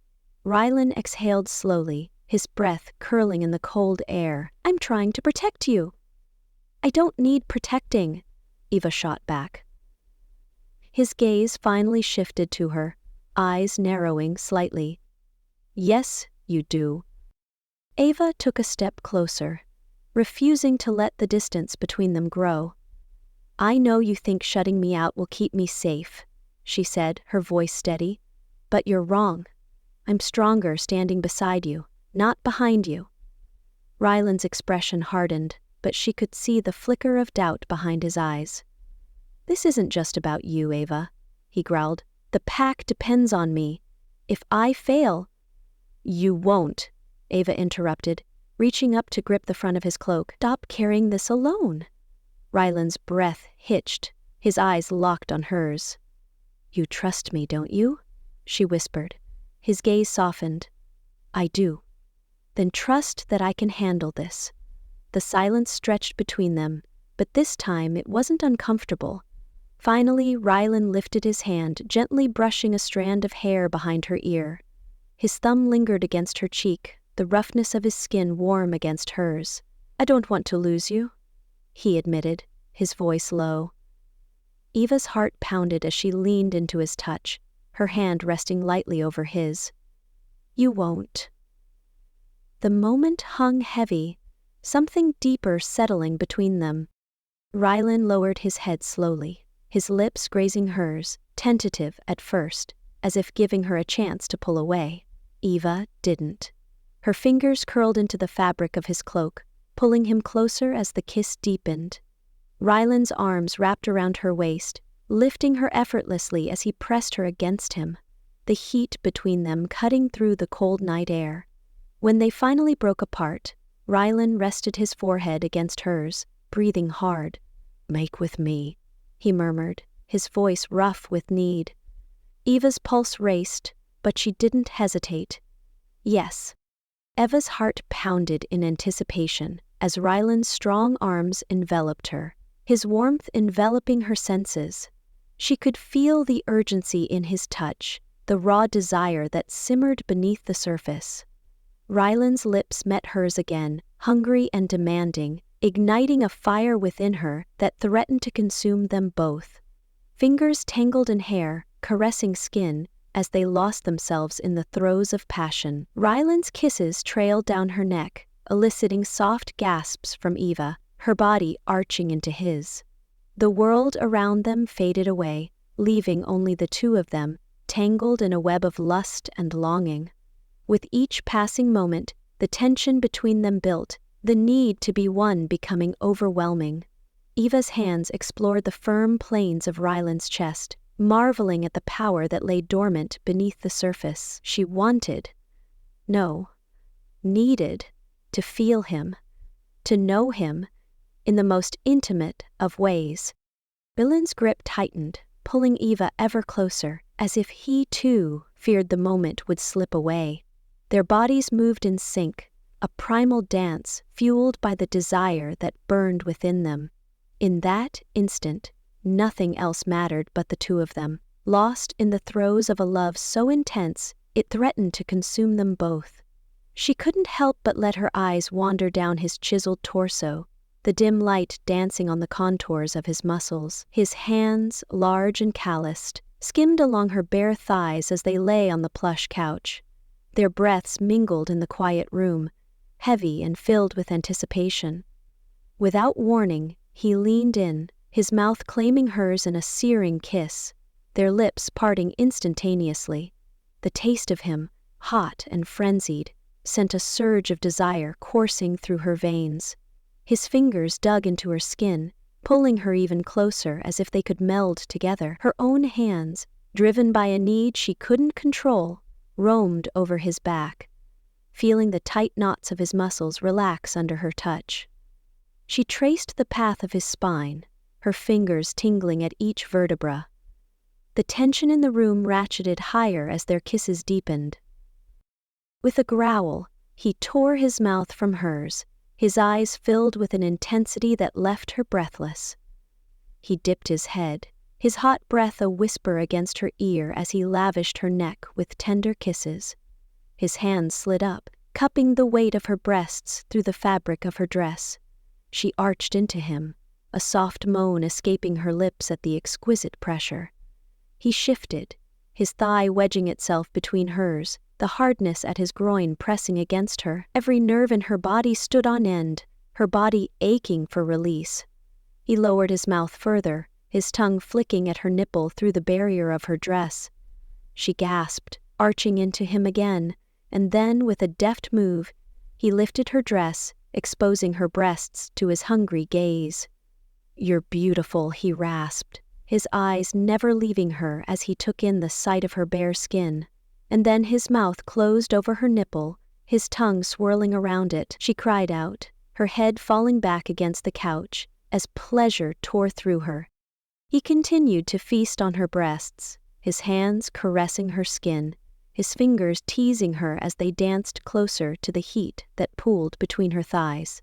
Rylan exhaled slowly, his breath curling in the cold air. I'm trying to protect you. I don't need protecting, Eva shot back. His gaze finally shifted to her, eyes narrowing slightly. Yes, you do. Eva took a step closer, refusing to let the distance between them grow. I know you think shutting me out will keep me safe, she said, her voice steady. But you're wrong. I'm stronger standing beside you, not behind you. Rylan's expression hardened, but she could see the flicker of doubt behind his eyes. This isn't just about you, Eva, he growled. The pack depends on me. If I fail— You won't, Eva interrupted, reaching up to grip the front of his cloak. Stop carrying this alone. Rylan's breath hitched, his eyes locked on hers. You trust me, don't you? She whispered. His gaze softened. I do. Then trust that I can handle this. The silence stretched between them, but this time it wasn't uncomfortable. Finally, Rylan lifted his hand, gently brushing a strand of hair behind her ear. His thumb lingered against her cheek, the roughness of his skin warm against hers. I don't want to lose you, he admitted, his voice low. Eva's heart pounded as she leaned into his touch, her hand resting lightly over his. You won't. The moment hung heavy, something deeper settling between them. Rylan lowered his head slowly, his lips grazing hers, tentative at first, as if giving her a chance to pull away. Eva didn't. Her fingers curled into the fabric of his cloak, pulling him closer as the kiss deepened. Rylan's arms wrapped around her waist, lifting her effortlessly as he pressed her against him, the heat between them cutting through the cold night air. When they finally broke apart, Rylan rested his forehead against hers, breathing hard. Make with me, he murmured, his voice rough with need. Eva's pulse raced, but she didn't hesitate. Yes. Eva's heart pounded in anticipation as Rylan's strong arms enveloped her, his warmth enveloping her senses. She could feel the urgency in his touch, the raw desire that simmered beneath the surface. Rylan's lips met hers again, hungry and demanding, igniting a fire within her that threatened to consume them both. Fingers tangled in hair, caressing skin, as they lost themselves in the throes of passion. Rylan's kisses trailed down her neck, eliciting soft gasps from Eva, her body arching into his. The world around them faded away, leaving only the two of them, tangled in a web of lust and longing. With each passing moment, the tension between them built, the need to be one becoming overwhelming. Eva's hands explored the firm planes of Rylan's chest, marveling at the power that lay dormant beneath the surface. She wanted— no, needed— to feel him, to know him, in the most intimate of ways. Rylan's grip tightened, pulling Eva ever closer, as if he too feared the moment would slip away. Their bodies moved in sync, a primal dance fueled by the desire that burned within them. In that instant, nothing else mattered but the two of them, lost in the throes of a love so intense it threatened to consume them both. She couldn't help but let her eyes wander down his chiseled torso, the dim light dancing on the contours of his muscles. His hands, large and calloused, skimmed along her bare thighs as they lay on the plush couch. Their breaths mingled in the quiet room, heavy and filled with anticipation. Without warning, he leaned in, his mouth claiming hers in a searing kiss, their lips parting instantaneously. The taste of him, hot and frenzied, sent a surge of desire coursing through her veins. His fingers dug into her skin, pulling her even closer as if they could meld together. Her own hands, driven by a need she couldn't control, roamed over his back, feeling the tight knots of his muscles relax under her touch. She traced the path of his spine, her fingers tingling at each vertebra. The tension in the room ratcheted higher as their kisses deepened. With a growl, he tore his mouth from hers, his eyes filled with an intensity that left her breathless. He dipped his head, his hot breath a whisper against her ear as he lavished her neck with tender kisses. His hands slid up, cupping the weight of her breasts through the fabric of her dress. She arched into him, a soft moan escaping her lips at the exquisite pressure. He shifted, his thigh wedging itself between hers, the hardness at his groin pressing against her. Every nerve in her body stood on end, her body aching for release. He lowered his mouth further, his tongue flicking at her nipple through the barrier of her dress. She gasped, arching into him again, and then, with a deft move, he lifted her dress, exposing her breasts to his hungry gaze. "You're beautiful," he rasped, his eyes never leaving her as he took in the sight of her bare skin. And then his mouth closed over her nipple, his tongue swirling around it. She cried out, her head falling back against the couch, as pleasure tore through her. He continued to feast on her breasts, his hands caressing her skin, his fingers teasing her as they danced closer to the heat that pooled between her thighs.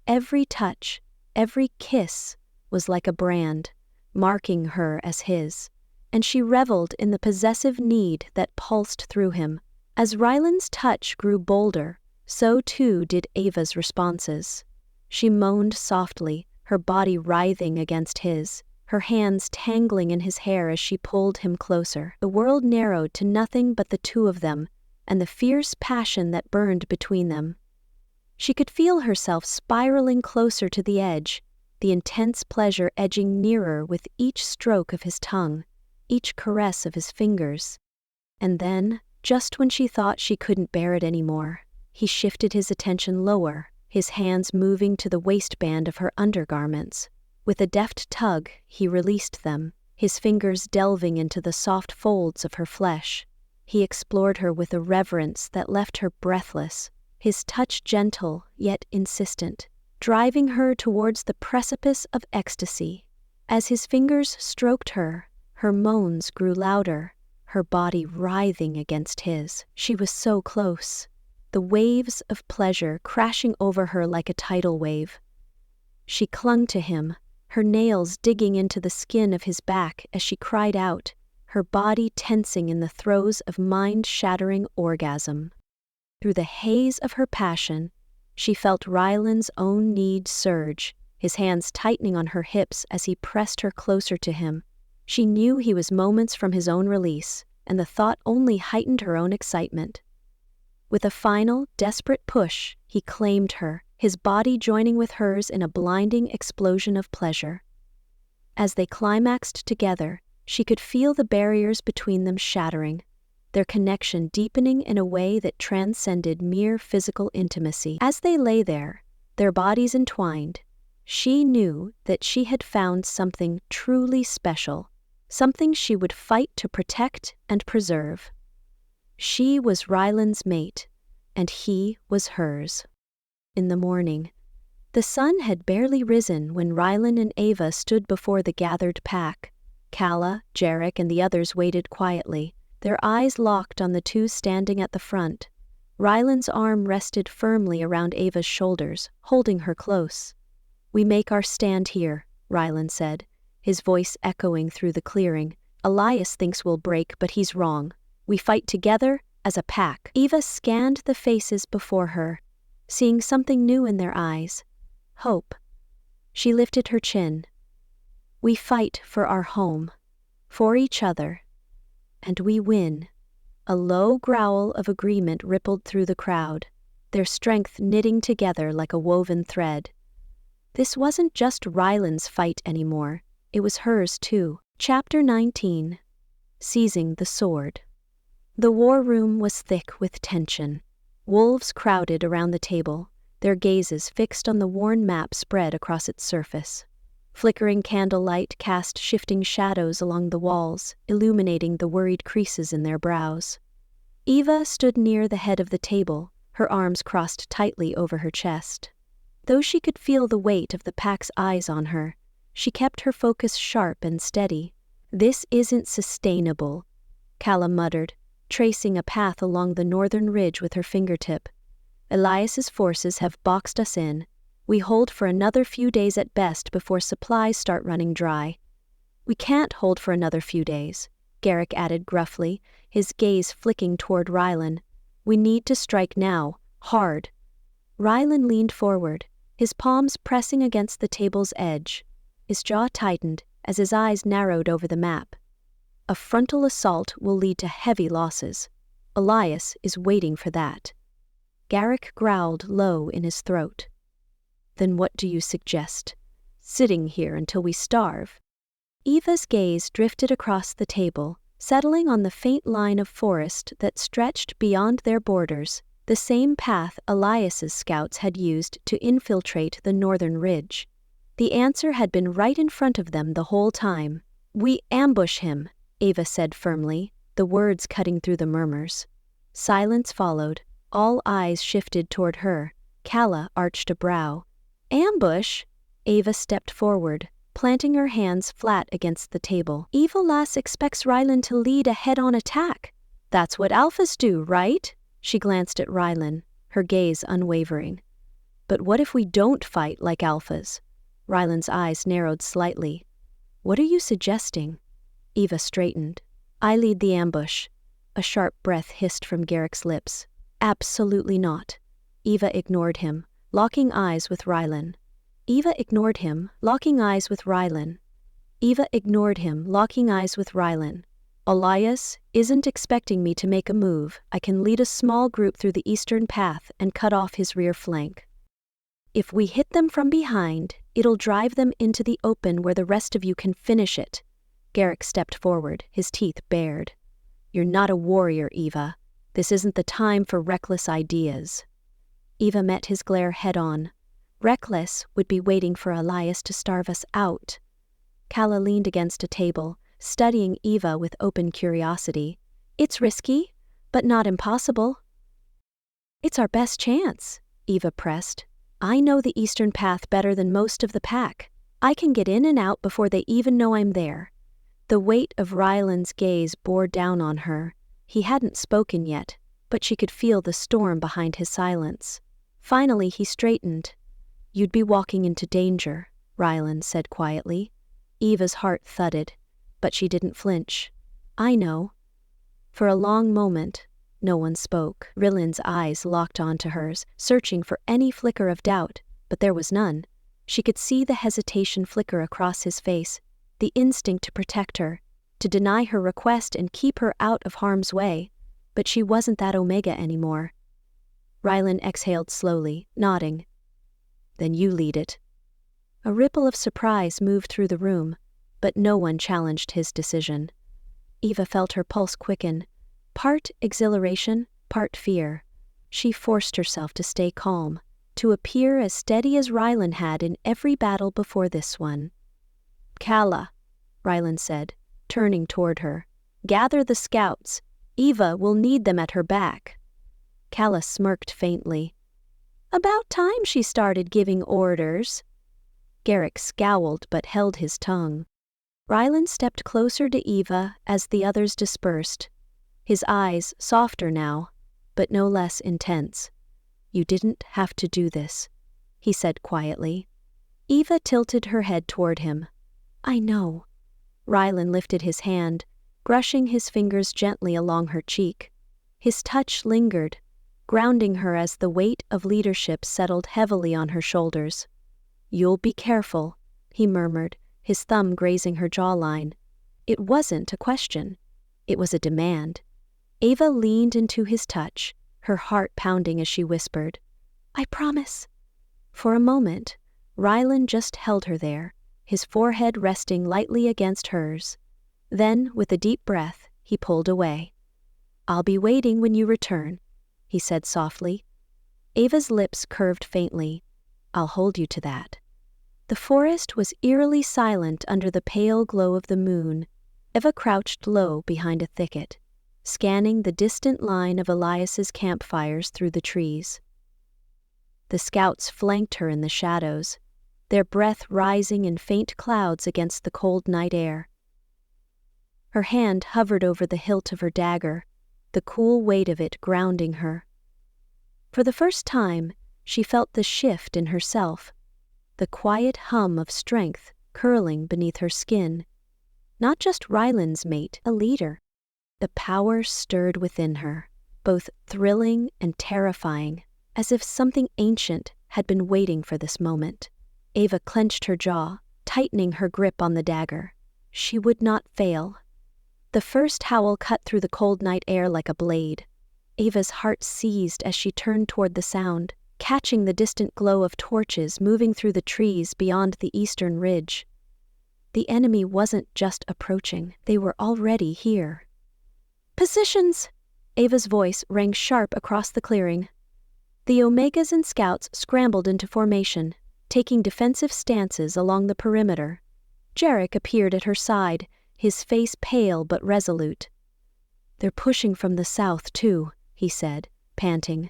Every touch, every kiss, was like a brand, marking her as his, and she reveled in the possessive need that pulsed through him. As Rylan's touch grew bolder, so too did Ava's responses. She moaned softly, her body writhing against his, her hands tangling in his hair as she pulled him closer. The world narrowed to nothing but the two of them, and the fierce passion that burned between them. She could feel herself spiraling closer to the edge, the intense pleasure edging nearer with each stroke of his tongue, each caress of his fingers. And then, just when she thought she couldn't bear it anymore, he shifted his attention lower, his hands moving to the waistband of her undergarments. With a deft tug, he released them, his fingers delving into the soft folds of her flesh. He explored her with a reverence that left her breathless, his touch gentle yet insistent, driving her towards the precipice of ecstasy. As his fingers stroked her, her moans grew louder, her body writhing against his. She was so close, the waves of pleasure crashing over her like a tidal wave. She clung to him, her nails digging into the skin of his back as she cried out, her body tensing in the throes of mind-shattering orgasm. Through the haze of her passion, she felt Rylan's own need surge, his hands tightening on her hips as he pressed her closer to him. She knew he was moments from his own release, and the thought only heightened her own excitement. With a final, desperate push, he claimed her, his body joining with hers in a blinding explosion of pleasure. As they climaxed together, she could feel the barriers between them shattering, their connection deepening in a way that transcended mere physical intimacy. As they lay there, their bodies entwined, she knew that she had found something truly special, something she would fight to protect and preserve. She was Rylan's mate, and he was hers. in the morning. The sun had barely risen when Rylan and Ava stood before the gathered pack. Calla, Jarek, and the others waited quietly, their eyes locked on the two standing at the front. Rylan's arm rested firmly around Ava's shoulders, holding her close. "We make our stand here," Rylan said, his voice echoing through the clearing. "Elias thinks we'll break, but he's wrong. We fight together, as a pack." Ava scanned the faces before her, seeing something new in their eyes. Hope. She lifted her chin. "We fight for our home, for each other, and we win." A low growl of agreement rippled through the crowd, their strength knitting together like a woven thread. This wasn't just Rylan's fight anymore, it was hers too. Chapter 19. Seizing the Sword. The war room was thick with tension. Wolves crowded around the table, their gazes fixed on the worn map spread across its surface. Flickering candlelight cast shifting shadows along the walls, illuminating the worried creases in their brows. Eva stood near the head of the table, her arms crossed tightly over her chest. Though she could feel the weight of the pack's eyes on her, she kept her focus sharp and steady. "This isn't sustainable," Calla muttered, tracing a path along the northern ridge with her fingertip. "Elias's forces have boxed us in. We hold for another few days at best before supplies start running dry." "We can't hold for another few days," Garrick added gruffly, his gaze flicking toward Rylan. "We need to strike now, hard." Rylan leaned forward, his palms pressing against the table's edge. His jaw tightened as his eyes narrowed over the map. "A frontal assault will lead to heavy losses. Elias is waiting for that." Garrick growled low in his throat. "Then what do you suggest? Sitting here until we starve?" Eva's gaze drifted across the table, settling on the faint line of forest that stretched beyond their borders, the same path Elias's scouts had used to infiltrate the northern ridge. The answer had been right in front of them the whole time. "We ambush him," Ava said firmly, the words cutting through the murmurs. Silence followed, all eyes shifted toward her. Calla arched a brow. "Ambush?" Ava stepped forward, planting her hands flat against the table. "Eva Lass expects Rylan to lead a head-on attack. That's what alphas do, right?" She glanced at Rylan, her gaze unwavering. "But what if we don't fight like alphas?" Rylan's eyes narrowed slightly. "What are you suggesting?" Eva straightened. "I lead the ambush." A sharp breath hissed from Garrick's lips. "Absolutely not." Eva ignored him, locking eyes with Rylan. Eva ignored him, locking eyes with Rylan. Eva ignored him, locking eyes with Rylan. "Elias isn't expecting me to make a move. I can lead a small group through the eastern path and cut off his rear flank. If we hit them from behind, it'll drive them into the open where the rest of you can finish it." Garrick stepped forward, his teeth bared. "You're not a warrior, Eva. This isn't the time for reckless ideas." Eva met his glare head-on. Reckless would be waiting for Elias to starve us out. Calla leaned against a table, studying Eva with open curiosity. "It's risky, but not impossible." "It's our best chance," Eva pressed. "I know the eastern path better than most of the pack. I can get in and out before they even know I'm there." The weight of Rylan's gaze bore down on her. He hadn't spoken yet, but she could feel the storm behind his silence. Finally he straightened. "You'd be walking into danger," Rylan said quietly. Eva's heart thudded, but she didn't flinch. "I know." For a long moment, no one spoke. Rylan's eyes locked onto hers, searching for any flicker of doubt, but there was none. She could see the hesitation flicker across his face, the instinct to protect her, to deny her request and keep her out of harm's way, but she wasn't that Omega anymore. Rylan exhaled slowly, nodding. "Then you lead it." A ripple of surprise moved through the room, but no one challenged his decision. Eva felt her pulse quicken, part exhilaration, part fear. She forced herself to stay calm, to appear as steady as Rylan had in every battle before this one. "Calla," Rylan said, turning toward her. "Gather the scouts. Eva will need them at her back." Calla smirked faintly. About time she started giving orders. Garrick scowled but held his tongue. Rylan stepped closer to Eva as the others dispersed, his eyes softer now, but no less intense. "You didn't have to do this," he said quietly. Eva tilted her head toward him. "I know." Rylan lifted his hand, brushing his fingers gently along her cheek. His touch lingered, grounding her as the weight of leadership settled heavily on her shoulders. "You'll be careful," he murmured, his thumb grazing her jawline. It wasn't a question. It was a demand. Eva leaned into his touch, her heart pounding as she whispered, "I promise." For a moment, Rylan just held her there, his forehead resting lightly against hers. Then, with a deep breath, he pulled away. "I'll be waiting when you return," he said softly. Ava's lips curved faintly. "I'll hold you to that." The forest was eerily silent under the pale glow of the moon. Eva crouched low behind a thicket, scanning the distant line of Elias's campfires through the trees. The scouts flanked her in the shadows, their breath rising in faint clouds against the cold night air. Her hand hovered over the hilt of her dagger, the cool weight of it grounding her. For the first time, she felt the shift in herself, the quiet hum of strength curling beneath her skin. Not just Rylan's mate, a leader. The power stirred within her, both thrilling and terrifying, as if something ancient had been waiting for this moment. Eva clenched her jaw, tightening her grip on the dagger. She would not fail. The first howl cut through the cold night air like a blade. Ava's heart seized as she turned toward the sound, catching the distant glow of torches moving through the trees beyond the eastern ridge. The enemy wasn't just approaching, they were already here. "Positions!" Ava's voice rang sharp across the clearing. The Omegas and Scouts scrambled into formation, taking defensive stances along the perimeter. Jarek appeared at her side, his face pale but resolute. "They're pushing from the south, too," he said, panting.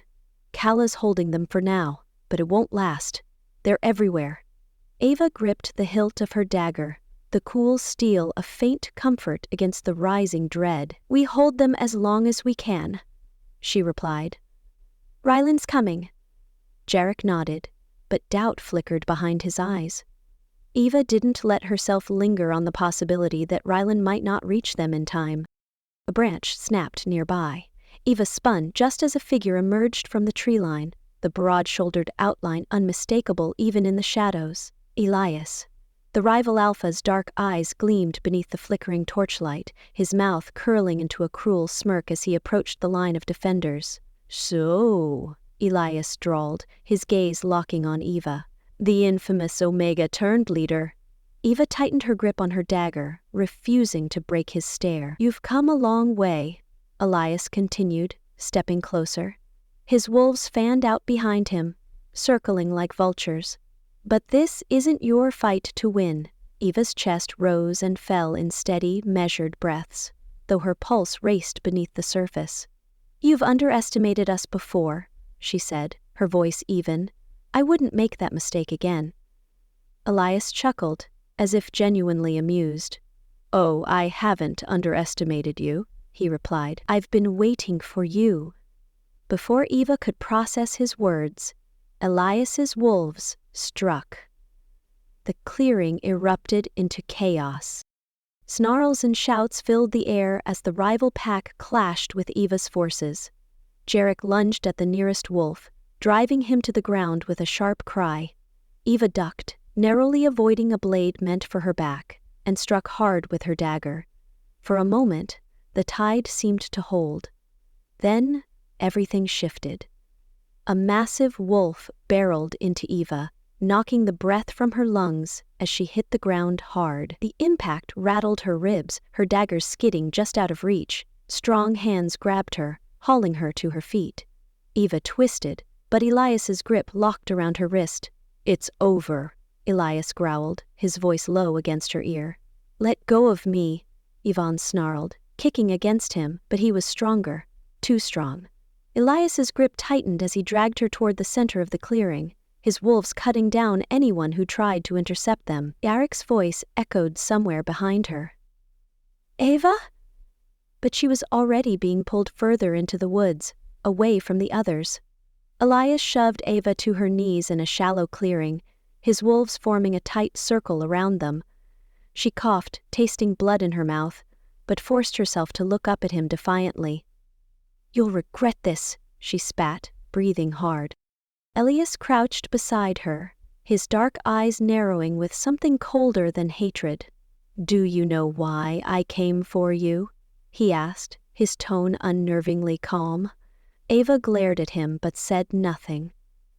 "Kalla's holding them for now, but it won't last. They're everywhere." Ava gripped the hilt of her dagger, the cool steel a faint comfort against the rising dread. "We hold them as long as we can," she replied. "Rylan's coming." Jarek nodded, but doubt flickered behind his eyes. Eva didn't let herself linger on the possibility that Rylan might not reach them in time. A branch snapped nearby. Eva spun just as a figure emerged from the tree line, the broad-shouldered outline unmistakable even in the shadows. Elias. The rival alpha's dark eyes gleamed beneath the flickering torchlight, his mouth curling into a cruel smirk as he approached the line of defenders. "So," Elias drawled, his gaze locking on Eva. "The infamous Omega turned leader." Eva tightened her grip on her dagger, refusing to break his stare. "You've come a long way," Elias continued, stepping closer. His wolves fanned out behind him, circling like vultures. "But this isn't your fight to win." Eva's chest rose and fell in steady, measured breaths, though her pulse raced beneath the surface. "You've underestimated us before," she said, her voice even. "I wouldn't make that mistake again." Elias chuckled, as if genuinely amused. "Oh, I haven't underestimated you," he replied. "I've been waiting for you." Before Eva could process his words, Elias's wolves struck. The clearing erupted into chaos. Snarls and shouts filled the air as the rival pack clashed with Eva's forces. Jarek lunged at the nearest wolf, driving him to the ground with a sharp cry. Eva ducked, narrowly avoiding a blade meant for her back, and struck hard with her dagger. For a moment, the tide seemed to hold. Then, everything shifted. A massive wolf barreled into Eva, knocking the breath from her lungs as she hit the ground hard. The impact rattled her ribs, her dagger skidding just out of reach. Strong hands grabbed her, hauling her to her feet. Eva twisted, but Elias's grip locked around her wrist. "It's over," Elias growled, his voice low against her ear. "Let go of me," Yvonne snarled, kicking against him, but he was stronger, too strong. Elias's grip tightened as he dragged her toward the center of the clearing, his wolves cutting down anyone who tried to intercept them. Yarrick's voice echoed somewhere behind her. "Ava?" But she was already being pulled further into the woods, away from the others. Elias shoved Ava to her knees in a shallow clearing, his wolves forming a tight circle around them. She coughed, tasting blood in her mouth, but forced herself to look up at him defiantly. "You'll regret this," she spat, breathing hard. Elias crouched beside her, his dark eyes narrowing with something colder than hatred. "Do you know why I came for you?" he asked, his tone unnervingly calm. Ava glared at him but said nothing.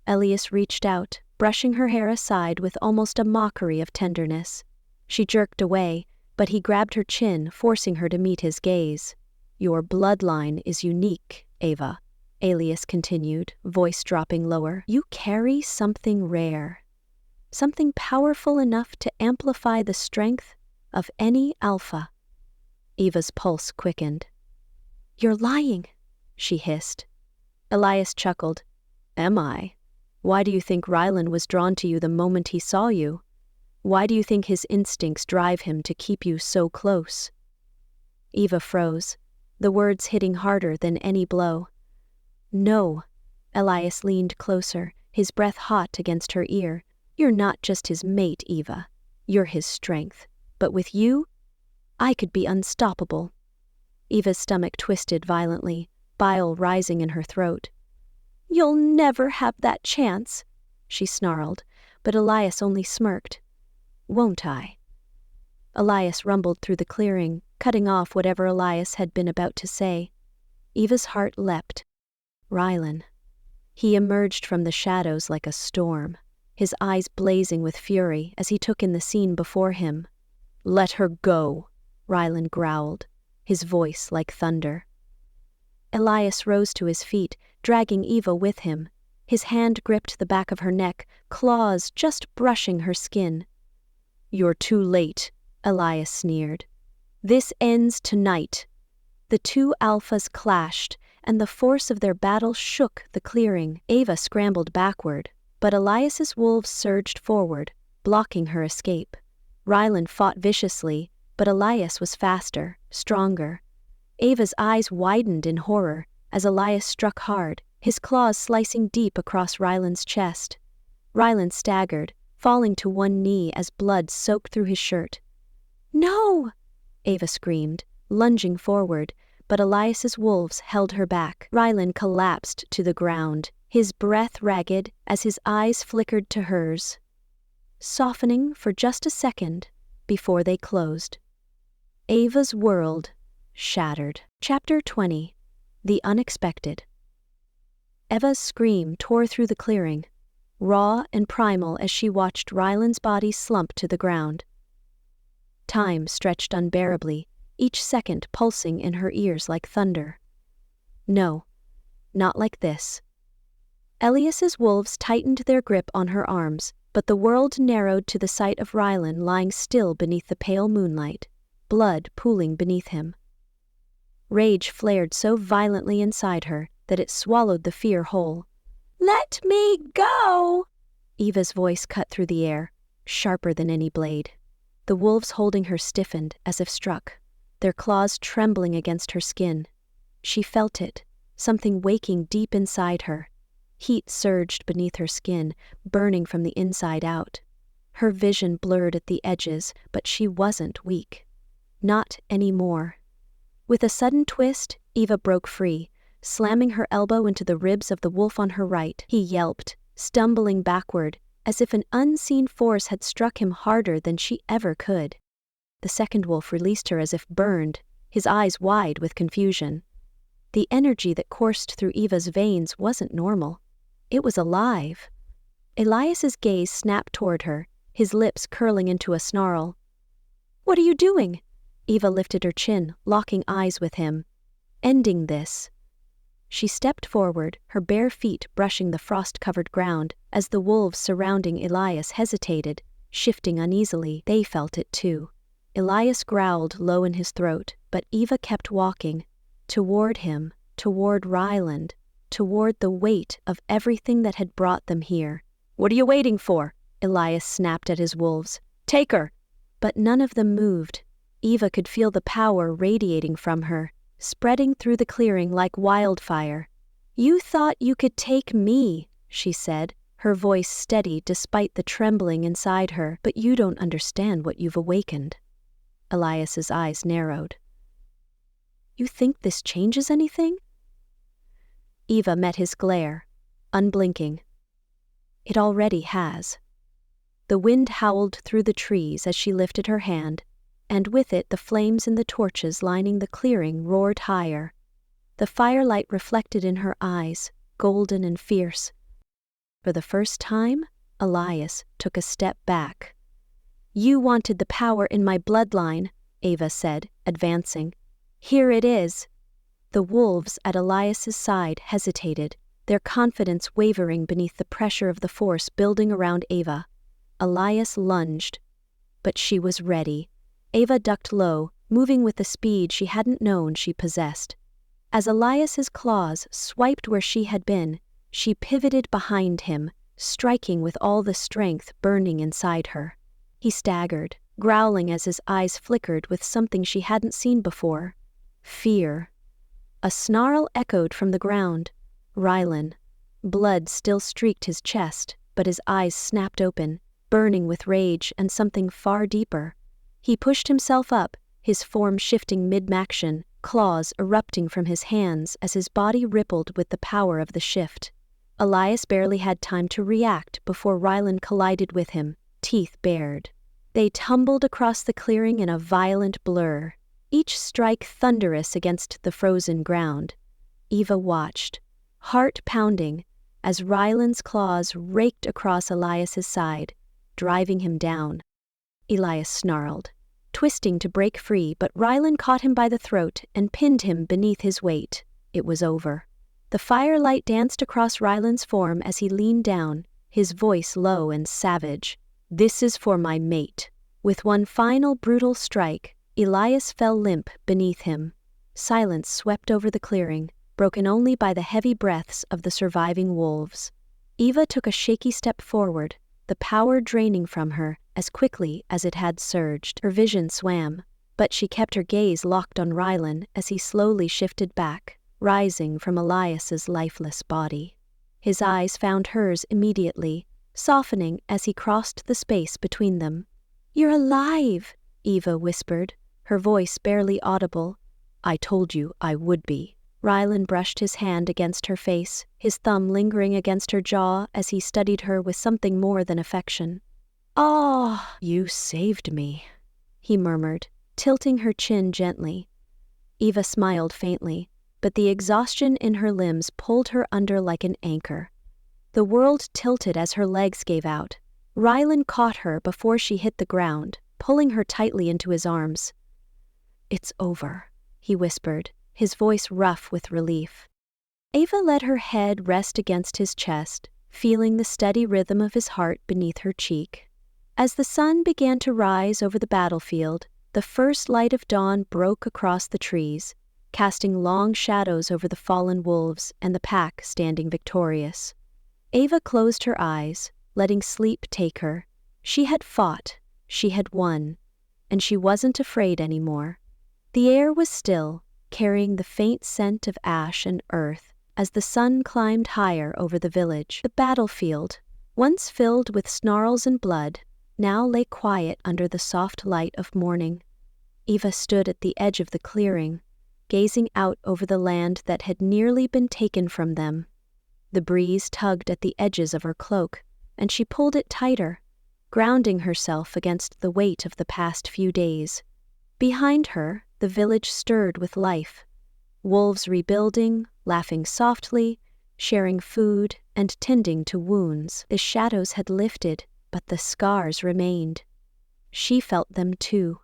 Elias reached out, brushing her hair aside with almost a mockery of tenderness. She jerked away, but he grabbed her chin, forcing her to meet his gaze. "Your bloodline is unique, Ava," Elias continued, voice dropping lower. "You carry something rare. Something powerful enough to amplify the strength of any alpha." Eva's pulse quickened. "You're lying," she hissed. Elias chuckled. "Am I? Why do you think Rylan was drawn to you the moment he saw you? Why do you think his instincts drive him to keep you so close?" Eva froze, the words hitting harder than any blow. "No." Elias leaned closer, his breath hot against her ear. "You're not just his mate, Eva. You're his strength. But with you, I could be unstoppable." Eva's stomach twisted violently, bile rising in her throat. "You'll never have that chance," she snarled, but Elias only smirked. "Won't I?" Elias rumbled through the clearing, cutting off whatever Elias had been about to say. Eva's heart leapt. Rylan. He emerged from the shadows like a storm, his eyes blazing with fury as he took in the scene before him. "Let her go," Rylan growled, his voice like thunder. Elias rose to his feet, dragging Eva with him. His hand gripped the back of her neck, claws just brushing her skin. "You're too late," Elias sneered. "This ends tonight." The two alphas clashed, and the force of their battle shook the clearing. Eva scrambled backward, but Elias's wolves surged forward, blocking her escape. Rylan fought viciously, but Elias was faster, stronger. Ava's eyes widened in horror as Elias struck hard, his claws slicing deep across Rylan's chest. Rylan staggered, falling to one knee as blood soaked through his shirt. "No!" Ava screamed, lunging forward, but Elias's wolves held her back. Rylan collapsed to the ground, his breath ragged as his eyes flickered to hers, softening for just a second before they closed. Ava's world shattered. Chapter 20. The Unexpected. Eva's scream tore through the clearing, raw and primal as she watched Rylan's body slump to the ground. Time stretched unbearably, each second pulsing in her ears like thunder. No, not like this. Elias's wolves tightened their grip on her arms, but the world narrowed to the sight of Rylan lying still beneath the pale moonlight, blood pooling beneath him. Rage flared so violently inside her that it swallowed the fear whole. "Let me go!" Eva's voice cut through the air, sharper than any blade. The wolves holding her stiffened as if struck, their claws trembling against her skin. She felt it, something waking deep inside her. Heat surged beneath her skin, burning from the inside out. Her vision blurred at the edges, but she wasn't weak. Not anymore. With a sudden twist, Eva broke free, slamming her elbow into the ribs of the wolf on her right. He yelped, stumbling backward, as if an unseen force had struck him harder than she ever could. The second wolf released her as if burned, his eyes wide with confusion. The energy that coursed through Eva's veins wasn't normal. It was alive. Elias's gaze snapped toward her, his lips curling into a snarl. "What are you doing?" Eva lifted her chin, locking eyes with him. "Ending this." She stepped forward, her bare feet brushing the frost-covered ground, as the wolves surrounding Elias hesitated, shifting uneasily. They felt it too. Elias growled low in his throat, but Eva kept walking, toward him, toward Rylan. toward the weight of everything that had brought them here. "What are you waiting for?" Elias snapped at his wolves. "Take her!" But none of them moved. Eva could feel the power radiating from her, spreading through the clearing like wildfire. "You thought you could take me," she said, her voice steady despite the trembling inside her, "but you don't understand what you've awakened." Elias's eyes narrowed. "You think this changes anything?" Eva met his glare, unblinking. "It already has." The wind howled through the trees as she lifted her hand, and with it the flames in the torches lining the clearing roared higher. The firelight reflected in her eyes, golden and fierce. For the first time, Elias took a step back. "You wanted the power in my bloodline," Eva said, advancing. "Here it is." The wolves at Elias's side hesitated, their confidence wavering beneath the pressure of the force building around Eva. Elias lunged, but she was ready. Eva ducked low, moving with the speed she hadn't known she possessed. As Elias's claws swiped where she had been, she pivoted behind him, striking with all the strength burning inside her. He staggered, growling as his eyes flickered with something she hadn't seen before. Fear. A snarl echoed from the ground. Rylan. Blood still streaked his chest, but his eyes snapped open, burning with rage and something far deeper. He pushed himself up, his form shifting mid-action, claws erupting from his hands as his body rippled with the power of the shift. Elias barely had time to react before Rylan collided with him, teeth bared. They tumbled across the clearing in a violent blur, each strike thunderous against the frozen ground. Eva watched, heart pounding, as Rylan's claws raked across Elias's side, driving him down. Elias snarled, twisting to break free, but Rylan caught him by the throat and pinned him beneath his weight. It was over. The firelight danced across Rylan's form as he leaned down, his voice low and savage. "This is for my mate." With one final brutal strike, Elias fell limp beneath him. Silence swept over the clearing, broken only by the heavy breaths of the surviving wolves. Eva took a shaky step forward, the power draining from her as quickly as it had surged. Her vision swam, but she kept her gaze locked on Rylan as he slowly shifted back, rising from Elias's lifeless body. His eyes found hers immediately, softening as he crossed the space between them. "You're alive," Eva whispered, her voice barely audible. "I told you I would be." Rylan brushed his hand against her face, his thumb lingering against her jaw as he studied her with something more than affection. "Oh, you saved me," he murmured, tilting her chin gently. Eva smiled faintly, but the exhaustion in her limbs pulled her under like an anchor. The world tilted as her legs gave out. Rylan caught her before she hit the ground, pulling her tightly into his arms. "It's over," he whispered, his voice rough with relief. Eva let her head rest against his chest, feeling the steady rhythm of his heart beneath her cheek. As the sun began to rise over the battlefield, the first light of dawn broke across the trees, casting long shadows over the fallen wolves and the pack standing victorious. Eva closed her eyes, letting sleep take her. She had fought, she had won, and she wasn't afraid anymore. The air was still, carrying the faint scent of ash and earth as the sun climbed higher over the village. The battlefield, once filled with snarls and blood, now lay quiet under the soft light of morning. Eva stood at the edge of the clearing, gazing out over the land that had nearly been taken from them. The breeze tugged at the edges of her cloak, and she pulled it tighter, grounding herself against the weight of the past few days. Behind her, the village stirred with life. Wolves rebuilding, laughing softly, sharing food, and tending to wounds. The shadows had lifted, but the scars remained. She felt them too.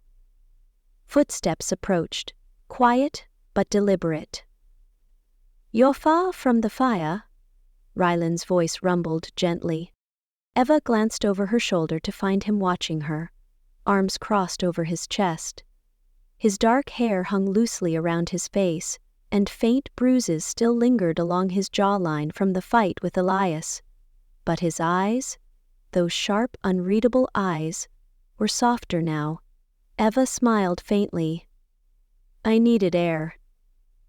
Footsteps approached, quiet but deliberate. "You're far from the fire," Rylan's voice rumbled gently. Eva glanced over her shoulder to find him watching her, arms crossed over his chest. His dark hair hung loosely around his face, and faint bruises still lingered along his jawline from the fight with Elias. But his eyes, those sharp, unreadable eyes, were softer now. Eva smiled faintly. "I needed air."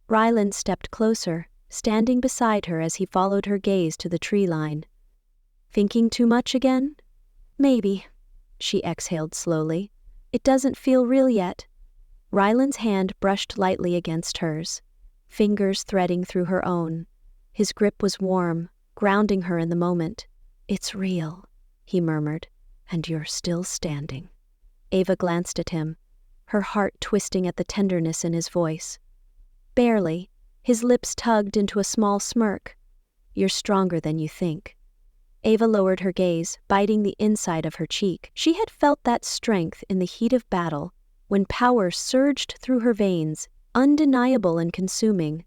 Rylan stepped closer, standing beside her as he followed her gaze to the tree line. "Thinking too much again?" "Maybe," she exhaled slowly. "It doesn't feel real yet." Rylan's hand brushed lightly against hers, fingers threading through her own. His grip was warm, grounding her in the moment. "It's real," he murmured, "and you're still standing." Eva glanced at him, her heart twisting at the tenderness in his voice. Barely, his lips tugged into a small smirk. "You're stronger than you think." Eva lowered her gaze, biting the inside of her cheek. She had felt that strength in the heat of battle, when power surged through her veins, undeniable and consuming.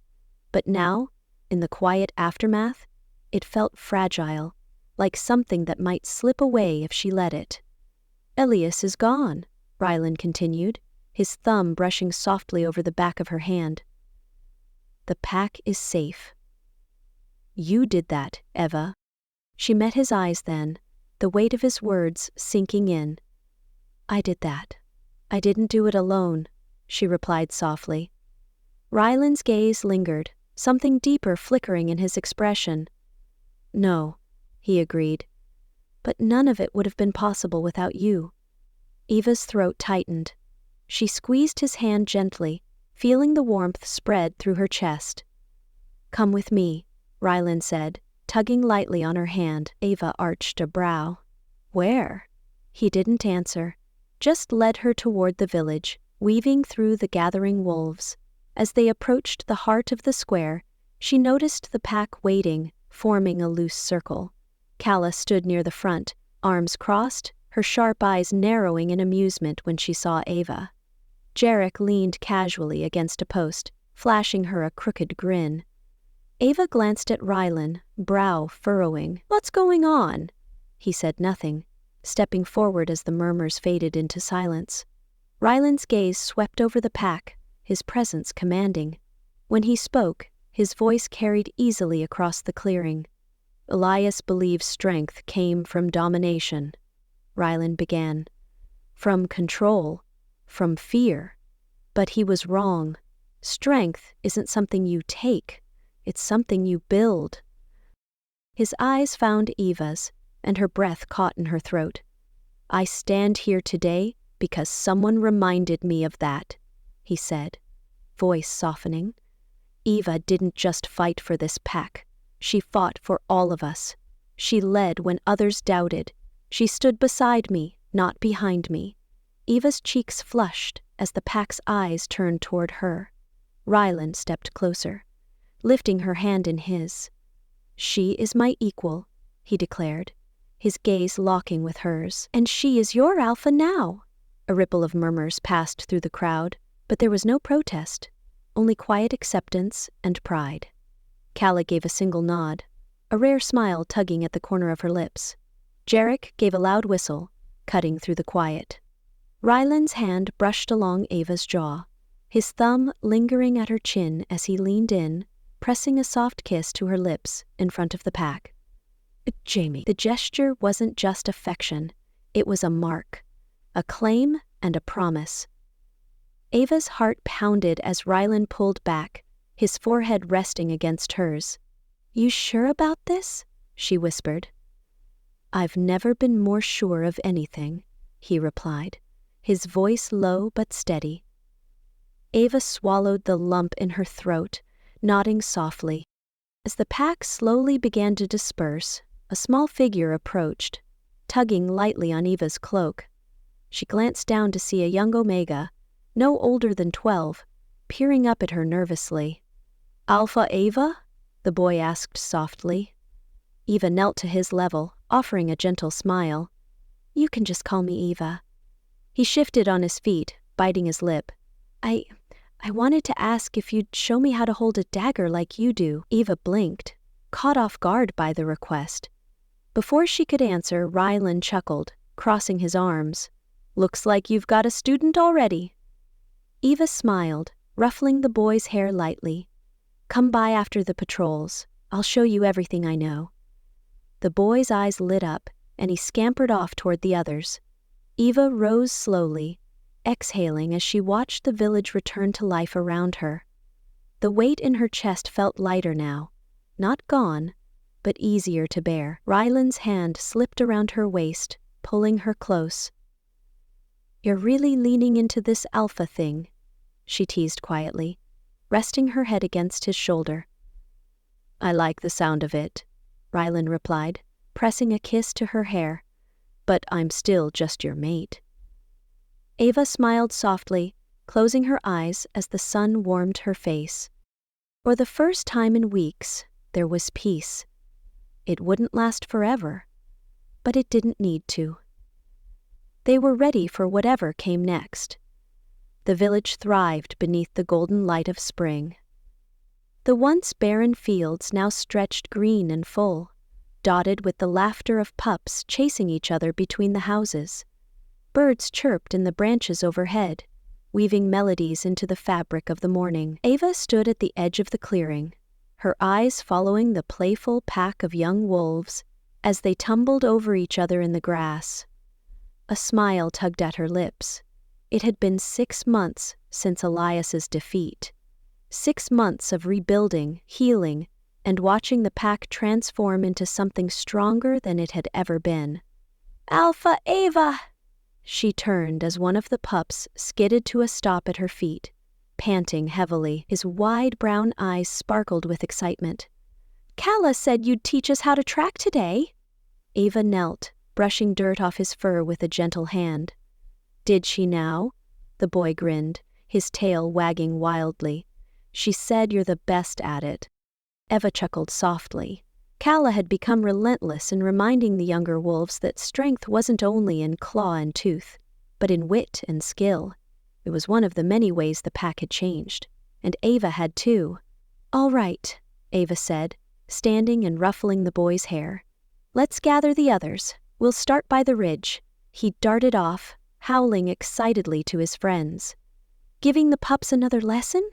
But now, in the quiet aftermath, it felt fragile, like something that might slip away if she let it. "Elias is gone," Rylan continued, his thumb brushing softly over the back of her hand. "The pack is safe." "You did that, Eva." She met his eyes then, the weight of his words sinking in. "I did that. I didn't do it alone," she replied softly. Rylan's gaze lingered, something deeper flickering in his expression. "No," he agreed. "But none of it would have been possible without you." Eva's throat tightened. She squeezed his hand gently, feeling the warmth spread through her chest. "Come with me," Rylan said, tugging lightly on her hand. Eva arched a brow. "Where?" He didn't answer, just led her toward the village, weaving through the gathering wolves. As they approached the heart of the square, she noticed the pack waiting, forming a loose circle. Calla stood near the front, arms crossed, her sharp eyes narrowing in amusement when she saw Eva. Jarek leaned casually against a post, flashing her a crooked grin. Eva glanced at Rylan, brow furrowing. "What's going on?" He said nothing, stepping forward as the murmurs faded into silence. Rylan's gaze swept over the pack, his presence commanding. When he spoke, his voice carried easily across the clearing. "Elias believes strength came from domination," Rylan began. "From control, from fear. But he was wrong. Strength isn't something you take, it's something you build." His eyes found Eva's, and her breath caught in her throat. "I stand here today because someone reminded me of that," he said, voice softening. "Eva didn't just fight for this pack. She fought for all of us. She led when others doubted. She stood beside me, not behind me." Eva's cheeks flushed as the pack's eyes turned toward her. Rylan stepped closer, lifting her hand in his. "She is my equal," he declared, his gaze locking with hers. "And she is your alpha now." A ripple of murmurs passed through the crowd, but there was no protest, only quiet acceptance and pride. Calla gave a single nod, a rare smile tugging at the corner of her lips. Jarek gave a loud whistle, cutting through the quiet. Rylan's hand brushed along Eva's jaw, his thumb lingering at her chin as he leaned in, pressing a soft kiss to her lips in front of the pack. "Jamie." The gesture wasn't just affection, it was a mark, a claim and a promise. Eva's heart pounded as Rylan pulled back, his forehead resting against hers. "You sure about this?" she whispered. "I've never been more sure of anything," he replied, his voice low but steady. Eva swallowed the lump in her throat, nodding softly. As the pack slowly began to disperse, a small figure approached, tugging lightly on Eva's cloak. She glanced down to see a young Omega, no older than 12, peering up at her nervously. "Alpha Eva?" the boy asked softly. Eva knelt to his level, offering a gentle smile. "You can just call me Eva." He shifted on his feet, biting his lip. I wanted to ask if you'd show me how to hold a dagger like you do." Eva blinked, caught off guard by the request. Before she could answer, Rylan chuckled, crossing his arms. "Looks like you've got a student already." Eva smiled, ruffling the boy's hair lightly, Come by after the patrols. I'll show you everything I know. The boy's eyes lit up, and he scampered off toward the others. Eva rose slowly, exhaling as she watched the village return to life around her. The weight in her chest felt lighter now, not gone, but easier to bear. Rylan's hand slipped around her waist, pulling her close. "You're really leaning into this alpha thing," she teased quietly, resting her head against his shoulder. "I like the sound of it," Rylan replied, pressing a kiss to her hair. "But I'm still just your mate." Eva smiled softly, closing her eyes as the sun warmed her face. For the first time in weeks, there was peace. It wouldn't last forever, but it didn't need to. They were ready for whatever came next. The village thrived beneath the golden light of spring. The once barren fields now stretched green and full, dotted with the laughter of pups chasing each other between the houses. Birds chirped in the branches overhead, weaving melodies into the fabric of the morning. Eva stood at the edge of the clearing, her eyes following the playful pack of young wolves as they tumbled over each other in the grass. A smile tugged at her lips. It had been 6 months since Elias's defeat. 6 months of rebuilding, healing, and watching the pack transform into something stronger than it had ever been. "Alpha Eva!" She turned as one of the pups skidded to a stop at her feet, panting heavily. His wide brown eyes sparkled with excitement. "Kala said you'd teach us how to track today." Eva knelt, brushing dirt off his fur with a gentle hand. "Did she now?" The boy grinned, his tail wagging wildly. "She said you're the best at it." Eva chuckled softly. Kala had become relentless in reminding the younger wolves that strength wasn't only in claw and tooth, but in wit and skill. It was one of the many ways the pack had changed, and Eva had too. "All right," Eva said, standing and ruffling the boy's hair. "Let's gather the others. We'll start by the ridge." He darted off, howling excitedly to his friends. "Giving the pups another lesson?"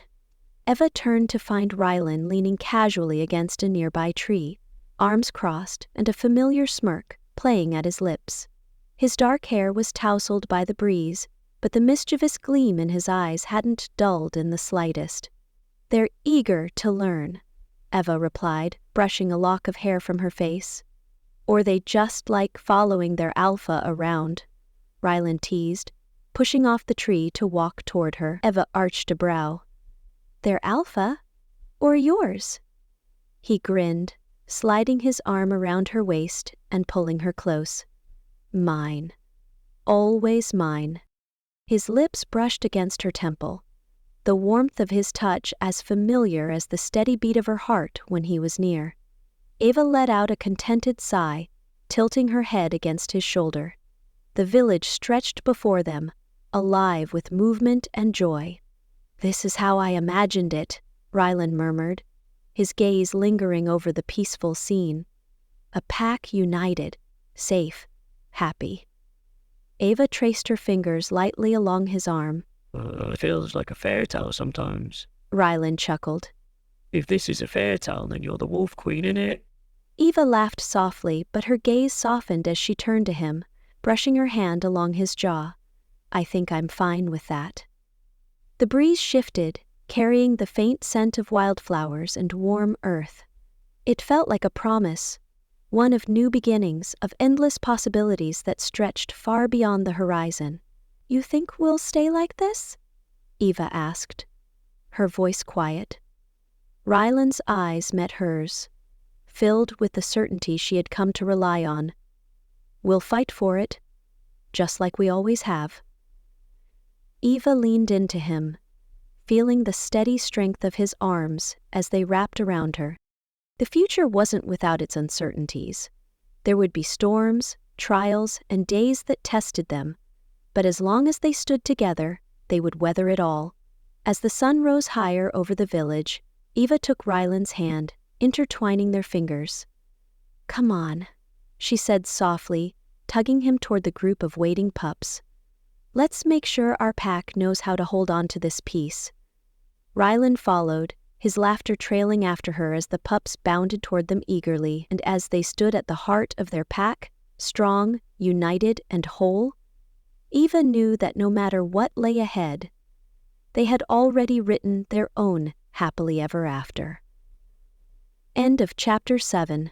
Eva turned to find Rylan leaning casually against a nearby tree, arms crossed and a familiar smirk playing at his lips. His dark hair was tousled by the breeze, but the mischievous gleam in his eyes hadn't dulled in the slightest. "They're eager to learn," Eva replied, brushing a lock of hair from her face. "Or they just like following their alpha around," Rylan teased, pushing off the tree to walk toward her. Eva arched a brow. "Their alpha? Or yours?" He grinned, sliding his arm around her waist and pulling her close. "Mine. Always mine." His lips brushed against her temple, the warmth of his touch as familiar as the steady beat of her heart when he was near. Eva let out a contented sigh, tilting her head against his shoulder. The village stretched before them, alive with movement and joy. "This is how I imagined it," Rylan murmured, his gaze lingering over the peaceful scene. A pack united, safe, happy. Eva traced her fingers lightly along his arm. "It feels like a fairy tale sometimes," Rylan chuckled. "If this is a fairy tale, then you're the wolf queen in it." Eva laughed softly, but her gaze softened as she turned to him, brushing her hand along his jaw. "I think I'm fine with that." The breeze shifted, carrying the faint scent of wildflowers and warm earth. It felt like a promise, one of new beginnings, of endless possibilities that stretched far beyond the horizon. "You think we'll stay like this?" Eva asked, her voice quiet. Rylan's eyes met hers, filled with the certainty she had come to rely on. "We'll fight for it, just like we always have." Eva leaned into him, feeling the steady strength of his arms as they wrapped around her. The future wasn't without its uncertainties. There would be storms, trials, and days that tested them, but as long as they stood together, they would weather it all. As the sun rose higher over the village, Eva took Rylan's hand, intertwining their fingers. "Come on," she said softly, tugging him toward the group of waiting pups. "Let's make sure our pack knows how to hold on to this peace." Rylan followed, his laughter trailing after her as the pups bounded toward them eagerly, and as they stood at the heart of their pack, strong, united, and whole, Eva knew that no matter what lay ahead, they had already written their own happily ever after. End of Chapter 7.